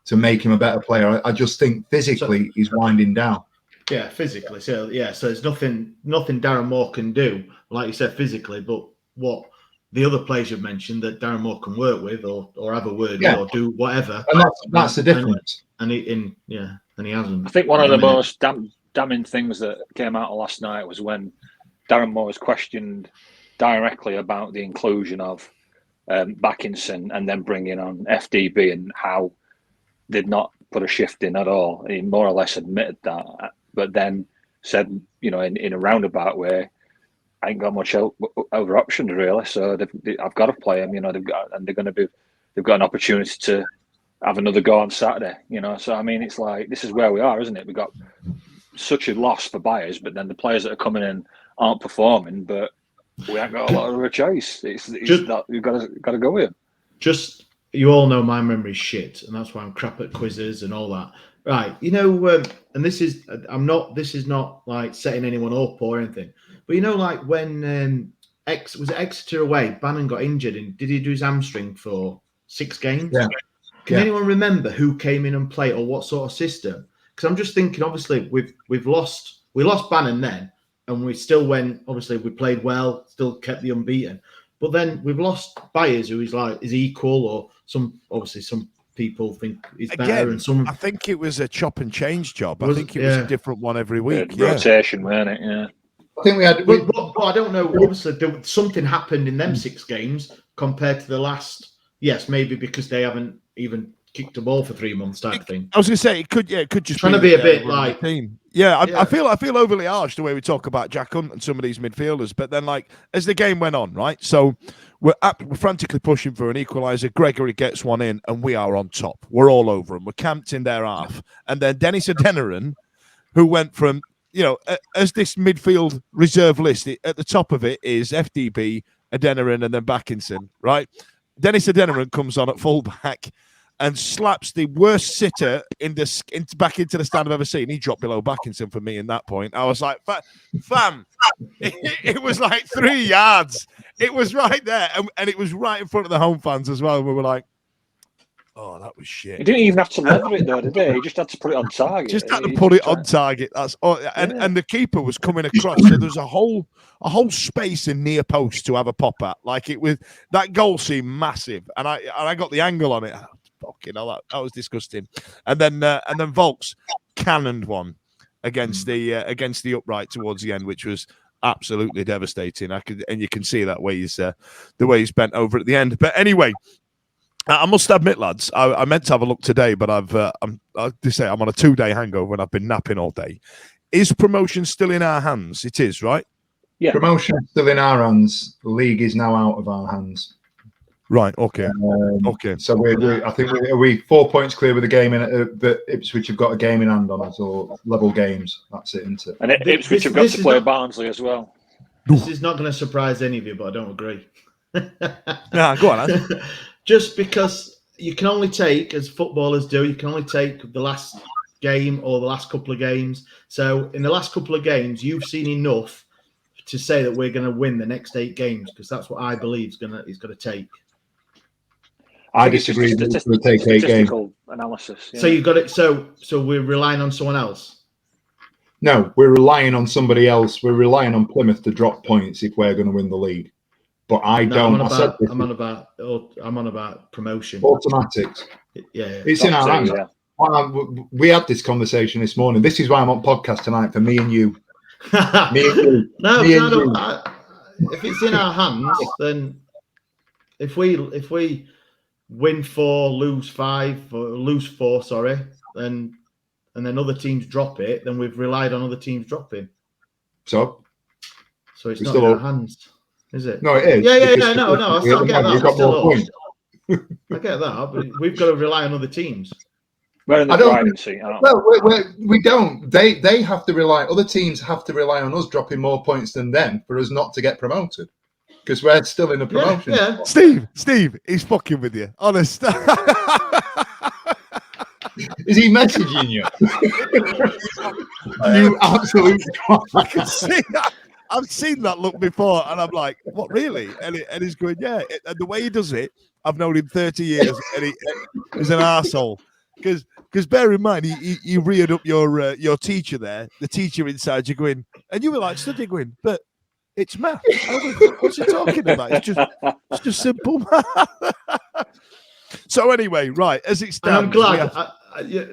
to make him a better player. I just think physically he's winding down. Yeah, physically. So there's nothing Darren Moore can do, like you said, physically, but what the other players you've mentioned that Darren Moore can work with or have a word with or do whatever. And that's the difference. And he hasn't. I think one of the most damning things that came out last night was when Darren Moore was questioned directly about the inclusion of Backinson and then bringing on FDB and how they'd not put a shift in at all. He more or less admitted that, but then said, in a roundabout way, I ain't got much other options really. So I've got to play him. They've got an opportunity to have another go on Saturday. So I mean, it's like this is where we are, isn't it? We've got such a loss for buyers, but then the players that are coming in aren't performing. But we haven't got a lot of a choice. It's that you've got to go with him. Just you all know my memory's shit, and that's why I'm crap at quizzes and all that. Right, and this is not like setting anyone up or anything, but like when was it Exeter away, Bannon got injured and did he do his hamstring for 6 games? Yeah. Can anyone remember who came in and played or what sort of system? Because I'm just thinking, obviously we lost Bannon then, and we still went. Obviously we played well, still kept the unbeaten, but then we've lost Byers, who is equal, or some people think he's better, and some. I think it was a chop and change job. I think it was a different one every week. Rotation, wasn't it? Yeah. I think we had. But I don't know. Obviously, something happened in them 6 games compared to the last. Yes, maybe because they haven't even kicked a ball for 3 months, type thing. I was going to say it could just trying to be a bit like team. I feel overly harsh the way we talk about Jack Hunt and some of these midfielders, but then as the game went on, right? So we're frantically pushing for an equaliser. Gregory gets one in, and we are on top. We're all over them. We're camped in their half, and then Dennis Adeniran, who went from as this midfield reserve list at the top of it is FDB, Adeniran, and then Backinson, right? Dennis Adeniran comes on at fullback and slaps the worst sitter back into the stand I've ever seen. He dropped below Backinson for me in that point. I was like, fam, it was like 3 yards. It was right there, and it was right in front of the home fans as well. We were like, oh, that was shit. He didn't even have to lever it though, did he? He just had to put it on target. Just had to put it on target. That's all. And the keeper was coming across, so there's a whole space in near post to have a pop at. That goal seemed massive, and I got the angle on it. Fucking hell, that was disgusting. And then Volks cannoned one against the upright towards the end, which was absolutely devastating. And you can see that way the way he's bent over at the end. But anyway. I must admit, lads, I meant to have a look today, but I'm on a 2-day hangover and I've been napping all day. Is promotion still in our hands? It is, right? Yeah. Promotion still in our hands. The league is now out of our hands. Right. Okay. Okay. So I think we 4 points clear with a game in that Ipswich have got a game in hand on us, or level games. That's it, isn't it? And Ipswich have got to play Barnsley as well. This is not going to surprise any of you, but I don't agree. Yeah, go on. Just because you can only take, as footballers do, you can only take the last game or the last couple of games. So in the last couple of games, you've seen enough to say that we're going to win the next 8 games, because that's what I believe it's going to take. I disagree. We'll take 8 games. Analysis. Yeah. So you've got it. So we're relying on someone else. No, we're relying on somebody else. We're relying on Plymouth to drop points if we're going to win the league. But I'm on about promotion. Automatics. Yeah. It's in our hands. Yeah. We had this conversation this morning. This is why I'm on podcast tonight, for me and you. Me and you. If it's in our hands, then if we win 4, lose 5, or lose 4, and then other teams drop it, then we've relied on other teams dropping. So it's not in our hands. Is it? No, it is. Yeah. No. I still get that. You've got more points. I get that, but we've got to rely on other teams. We're in the driving seat. Well, we don't. They have to rely. Other teams have to rely on us dropping more points than them for us not to get promoted, because we're still in the promotion. Yeah. Steve, he's fucking with you. Honest. Is he messaging you? You absolute I can see that. I've seen that look before, and I'm like, "What, really?" And he's going, "Yeah." And the way he does it, I've known him 30 years, and he's an arsehole. Because bear in mind, he reared up your teacher there, the teacher inside you going, and you were like studying going, but it's math. What's he talking about? It's just simple math. So anyway, right, as it stands, and I'm glad.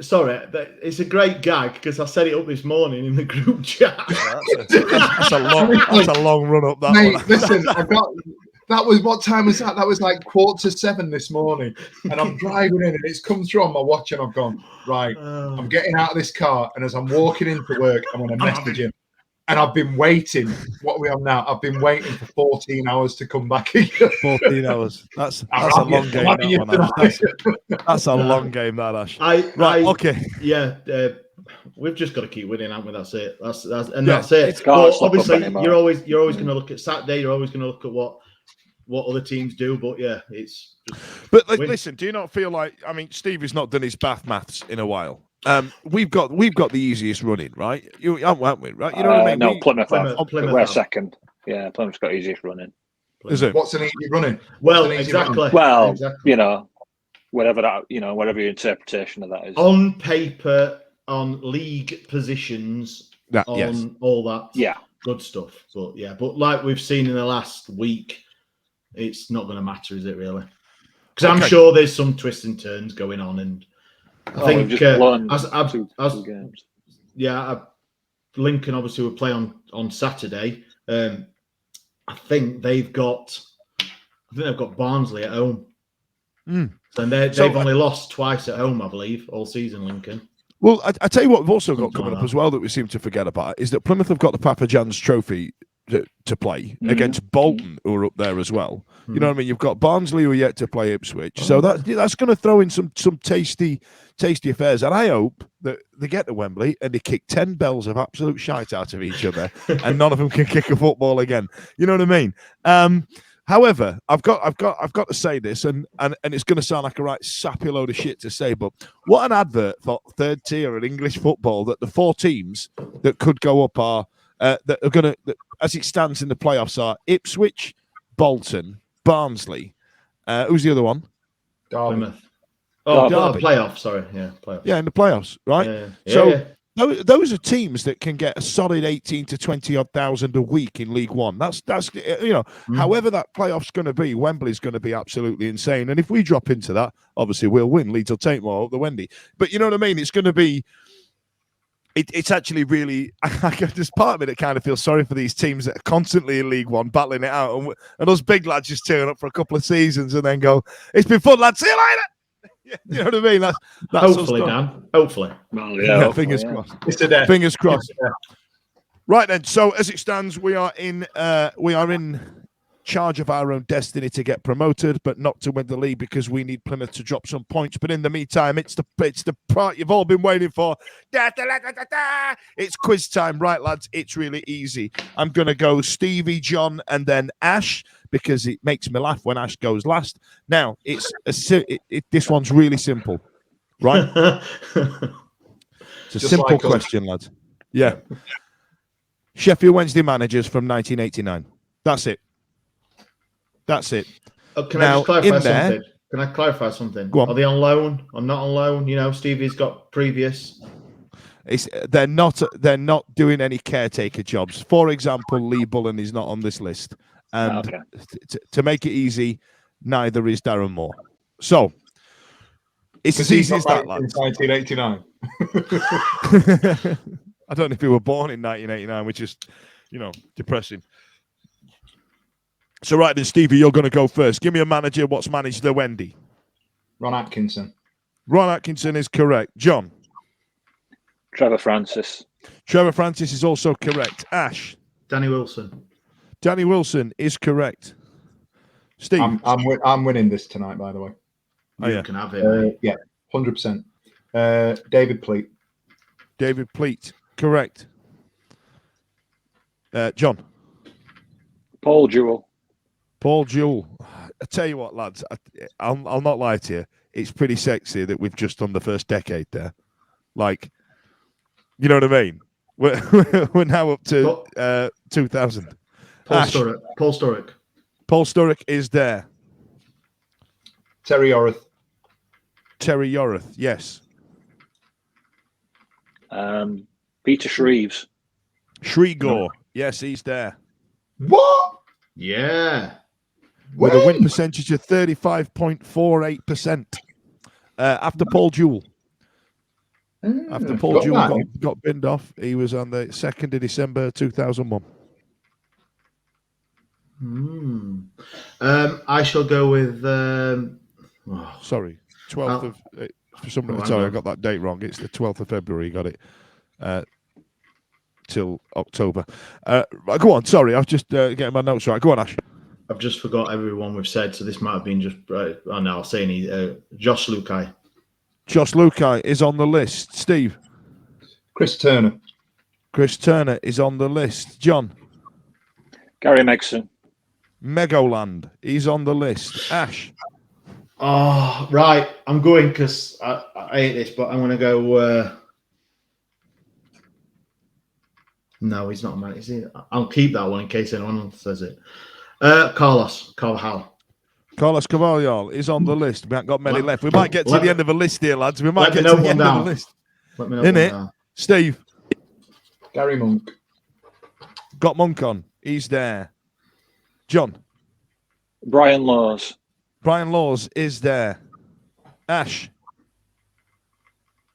Sorry, it's a great gag because I set it up this morning in the group chat. That's a long run up. That Mate, one. listen, that was what time was that? That was like 6:45 this morning, and I'm driving in, and it's come through on my watch, and I've gone right. I'm getting out of this car, and as I'm walking into work, I'm going to message him. And I've been waiting. What are we on now? I've been waiting for 14 hours to come back here. 14 hours. That's a long game. That's a long game, that Ash. Okay. Yeah, we've just got to keep winning, haven't we? That's it. That's it. It's but obviously, you're always going to look at Saturday. You're always going to look at what other teams do. But yeah, it's just. But listen, do you not feel like? I mean, Stevie's not done his Bath maths in a while. We've got the easiest running, right? Haven't we? Right? You know what I mean? No, Plymouth. We're have. second. Yeah, Plymouth's got easiest running. Is it? What's an easy running? Well, exactly. Well, exactly. whatever your interpretation of that is. On paper, on league positions, all that good stuff. But like we've seen in the last week, it's not going to matter, is it really? Because I'm sure there's some twists and turns going on, and I think Lincoln obviously will play on Saturday. I think they've got Barnsley at home. And they've only lost twice at home, I believe, all season, Lincoln. Well, I tell you what we've also got coming up as well that we seem to forget about is that Plymouth have got the Papa John's Trophy to play against Bolton, who are up there as well. You know what I mean? You've got Barnsley, who are yet to play Ipswich. So that's going to throw in some tasty affairs. And I hope that they get to Wembley and they kick 10 bells of absolute shite out of each other and none of them can kick a football again. You know what I mean? However, I've got to say this, and it's going to sound like a right sappy load of shit to say, but what an advert for third tier in English football that the 4 teams that could go up are that are going to, as it stands in the playoffs, are Ipswich, Bolton, Barnsley. Who's the other one? Plymouth. Oh, playoffs. Sorry, playoffs. Yeah, in the playoffs, right? Yeah. Those are teams that can get a solid 18 to 20 odd thousand a week in League One. That's however that playoff's going to be, Wembley's going to be absolutely insane. And if we drop into that, obviously we'll win. Leeds will take more up the Wendy. But you know what I mean? It's going to be. It's actually really. There's part of me that kind of feels sorry for these teams that are constantly in League One battling it out, and us big lads just turn up for a couple of seasons and then go, "It's been fun, lads. See you later." You know what I mean? That's hopefully, Dan. Hopefully. Well, yeah, fingers crossed. It's fingers crossed. Right then. So as it stands, we are in charge of our own destiny to get promoted, but not to win the league because we need Plymouth to drop some points. But in the meantime, it's the part you've all been waiting for. It's quiz time, right, lads? It's really easy. I'm gonna go Stevie, John, and then Ash, because it makes me laugh when Ash goes last. Now, this one's really simple, right? It's a simple question, lads. Yeah. Sheffield Wednesday managers from 1989. That's it. Can I just clarify something? Can I clarify something? Go on. Are they on loan or not on loan? You know, Stevie's got previous. They're not doing any caretaker jobs. For example, Lee Bullen is not on this list. And to make it easy, neither is Darren Moore. So it's as easy as that, lads. 1989. I don't know if he were born in 1989, which is, depressing. So right then, Stevie, you're going to go first. Give me a manager. What's managed the Wendy? Ron Atkinson. Ron Atkinson is correct. John? Trevor Francis. Trevor Francis is also correct. Ash? Danny Wilson. Danny Wilson is correct. Steve? I'm winning this tonight, by the way. You can have it. Yeah, 100%. David Pleat. David Pleat, correct. John? Paul Jewell. Paul Jewell. I tell you what, lads, I'll not lie to you. it's pretty sexy that we've just done the first decade there. Like, you know what I mean? We're now up to 2000. Paul Ash. Sturrock. Paul Sturrock. Paul Sturrock is there. Terry Orth. Terry Yorath, yes. Peter Shreves. Shrigor, yes, he's there. What? Yeah. With a win percentage of 35.48%. After Paul Jewell. After Paul Jewell got binned off, he was on the 2nd of December 2001. I shall go with. Sorry, 12th of. For some reason, sorry, I got that date wrong. It's the 12th of February. Got it. Till October. Go on. Sorry, I was just getting my notes right. Go on, Ash. I've just forgot everyone we've said, so this might have been just. Oh no, I'll say any. Josh Lukai. Josh Lukai is on the list. Steve. Chris Turner. Chris Turner is on the list. John. Gary Megson. Megoland. He's on the list. Ash. Oh, right. I'm going because I hate this, but I'm going to go. No, he's not a man. Is he? I'll keep that one in case anyone else says it. Carlos Carvajal. Carlos Carvalho is on the list. We haven't got many left. We might get to the end of a list here, lads. We might get to the end of the list. Let me know. In it, Steve. Gary Monk. Got Monk on. He's there. John. Brian Laws. Brian Laws is there. Ash.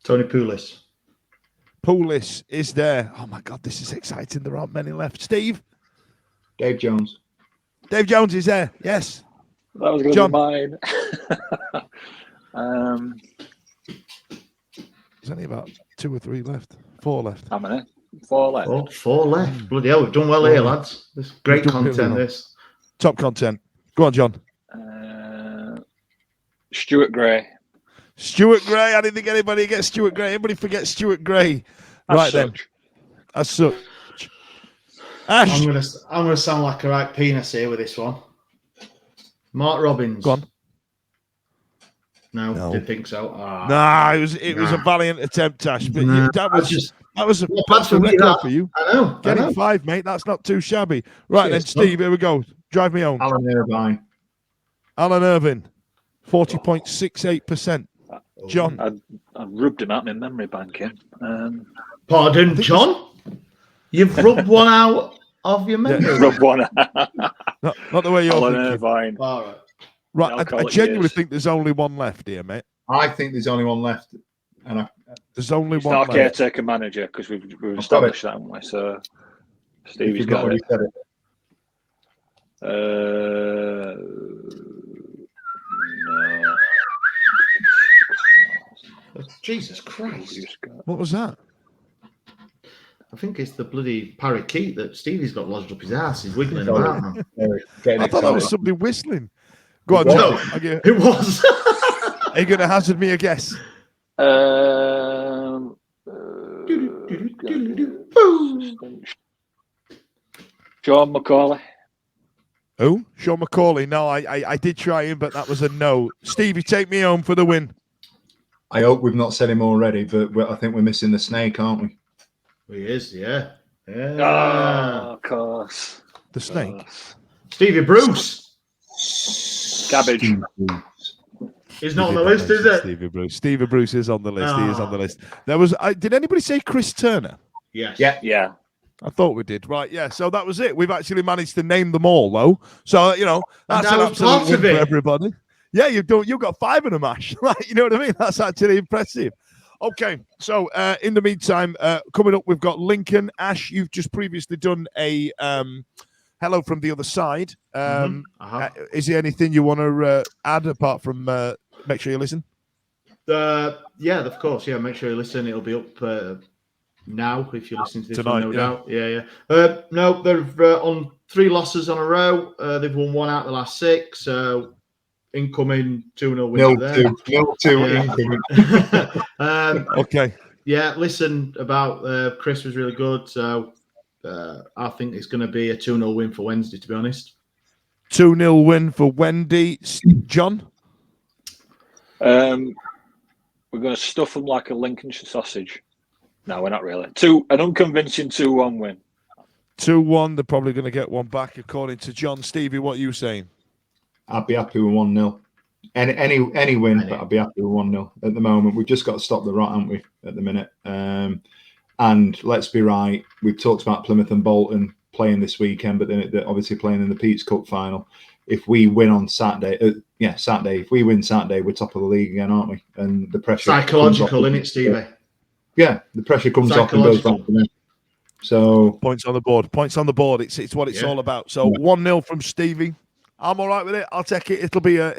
Tony Pulis. Pulis is there. Oh my God, this is exciting. There aren't many left. Steve. Dave Jones. Dave Jones is there. Yes. That was going to be mine. There's only about 2 or 3 left. 4 left. How many? 4 left. 4 left. Bloody hell, we've done well here, lads. This great content. Really well. This top content. Go on, John. Stuart Gray. Stuart Gray. I didn't think anybody gets Stuart Gray. Anybody forget Stuart Gray? Then. As such. Ash. I'm gonna sound like a right penis here with this one. Mark Robbins. Go on. No, didn't think so. Nah, it was a valiant attempt, Ash. But that was a record for you. I know. Getting 5, mate. That's not too shabby. Right then, Steve. Here we go. Drive me home. Alan Irvine. Alan Irvine, 40.68%. John. I rubbed him out my memory banking. Pardon, John? You've rubbed one out of your memory. Rubbed one out. Not the way you're Alan thinking. Irvine. Right, I genuinely think there's only one left here, mate. I think there's only one left, and there's only He's one not left. caretaker manager because we've established that, haven't we? So Stevie's got it. No. Jesus Christ! What was that? I think it's the bloody parakeet that Stevie's got lodged up his ass. He's wiggling about now. I thought that was somebody whistling. Go on, no, it was. Are you going to hazard me a guess? Sean McCauley. Who? Sean McCauley. No, I did try him, but that was a no. Stevie, take me home for the win. I hope we've not said him already, but I think we're missing the snake, aren't we? He is, yeah. Oh, of course. The snake. Stevie Bruce. Cabbage. He's not on the list, is it? Stevie Bruce. Stevie Bruce is on the list. He is on the list. There was. Did anybody say Chris Turner? Yes. Yeah. I thought we did. Right, yeah. So that was it. We've actually managed to name them all, though. So, that's an absolute win for everybody. Yeah, you've got 5 in a mash. Right, you know what I mean? That's actually impressive. Okay, so in the meantime, coming up, we've got Lincoln. Ash, you've just previously done a hello from the other side. Is there anything you want to add apart from make sure you listen? Yeah, of course. Yeah, make sure you listen. It'll be up now if you're listening to this tonight, one, no doubt. Yeah. No, they're on 3 losses on a row. They've won 1 out of the last 6. So incoming 2-0 win there. 0-2 incoming. Okay. Yeah, listen about Chris was really good. So I think it's going to be a 2-0 win for Wednesday, to be honest. 2-0 win for Wendy. John? We're going to stuff them like a Lincolnshire sausage. No, we're not really. An unconvincing 2-1 win. 2-1. They're probably going to get one back, according to John. Stevie, what are you saying? I'd be happy with 1-0. Any win, but I'd be happy with 1-0 at the moment. We've just got to stop the rot, haven't we, at the minute? And let's be right, we've talked about Plymouth and Bolton playing this weekend, but then they're obviously playing in the Pete's Cup final. If we win on Saturday, Saturday, if we win Saturday, we're top of the league again, aren't we? And the pressure... Psychological, isn't it, Stevie? Yeah, the pressure comes off and goes back to them. So... Points on the board. Points on the board. It's what it's all about. So 1-0 from Stevie. I'm all right with it. I'll take it. It'll be a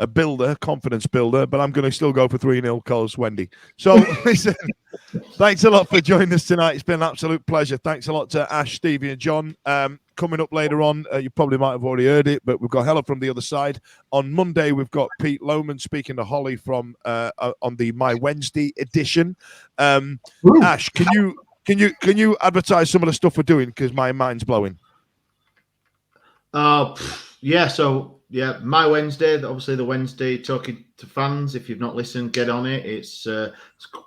builder, confidence builder, but I'm going to still go for 3-0 calls Wendy. So listen, thanks a lot for joining us tonight. It's been an absolute pleasure. Thanks a lot to Ash, Stevie and John. Coming up later on, you probably might have already heard it, but we've got Hella from the other side. On Monday, we've got Pete Lohman speaking to Holly from on the My Wednesday edition. Ash, can you advertise some of the stuff we're doing, because my mind's blowing? My Wednesday, obviously the Wednesday talking to fans. If you've not listened, get on it. It's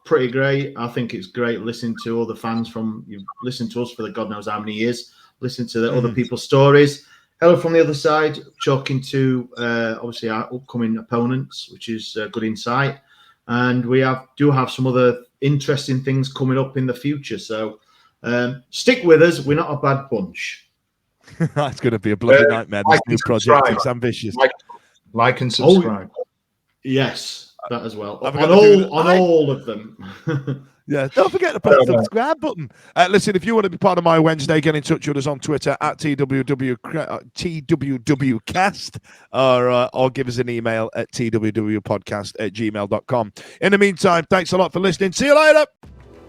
pretty great. I think it's great listening to all the fans from, you've listened to us for the God knows how many years, listen to the other people's stories. Hello from the other side, talking to obviously our upcoming opponents, which is good insight. And we do have some other interesting things coming up in the future. So stick with us. We're not a bad bunch. That's going to be a bloody nightmare. This new project, it's ambitious. Like and subscribe. Yes, that as well. On all of them. Yeah, don't forget to press the subscribe button. Listen, if you want to be part of My Wednesday, get in touch with us on Twitter at TWWcast or give us an email at twwpodcast@gmail.com. In the meantime, thanks a lot for listening. See you later.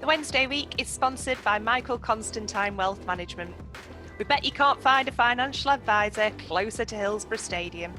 The Wednesday week is sponsored by Michael Constantine Wealth Management. We bet you can't find a financial advisor closer to Hillsborough Stadium.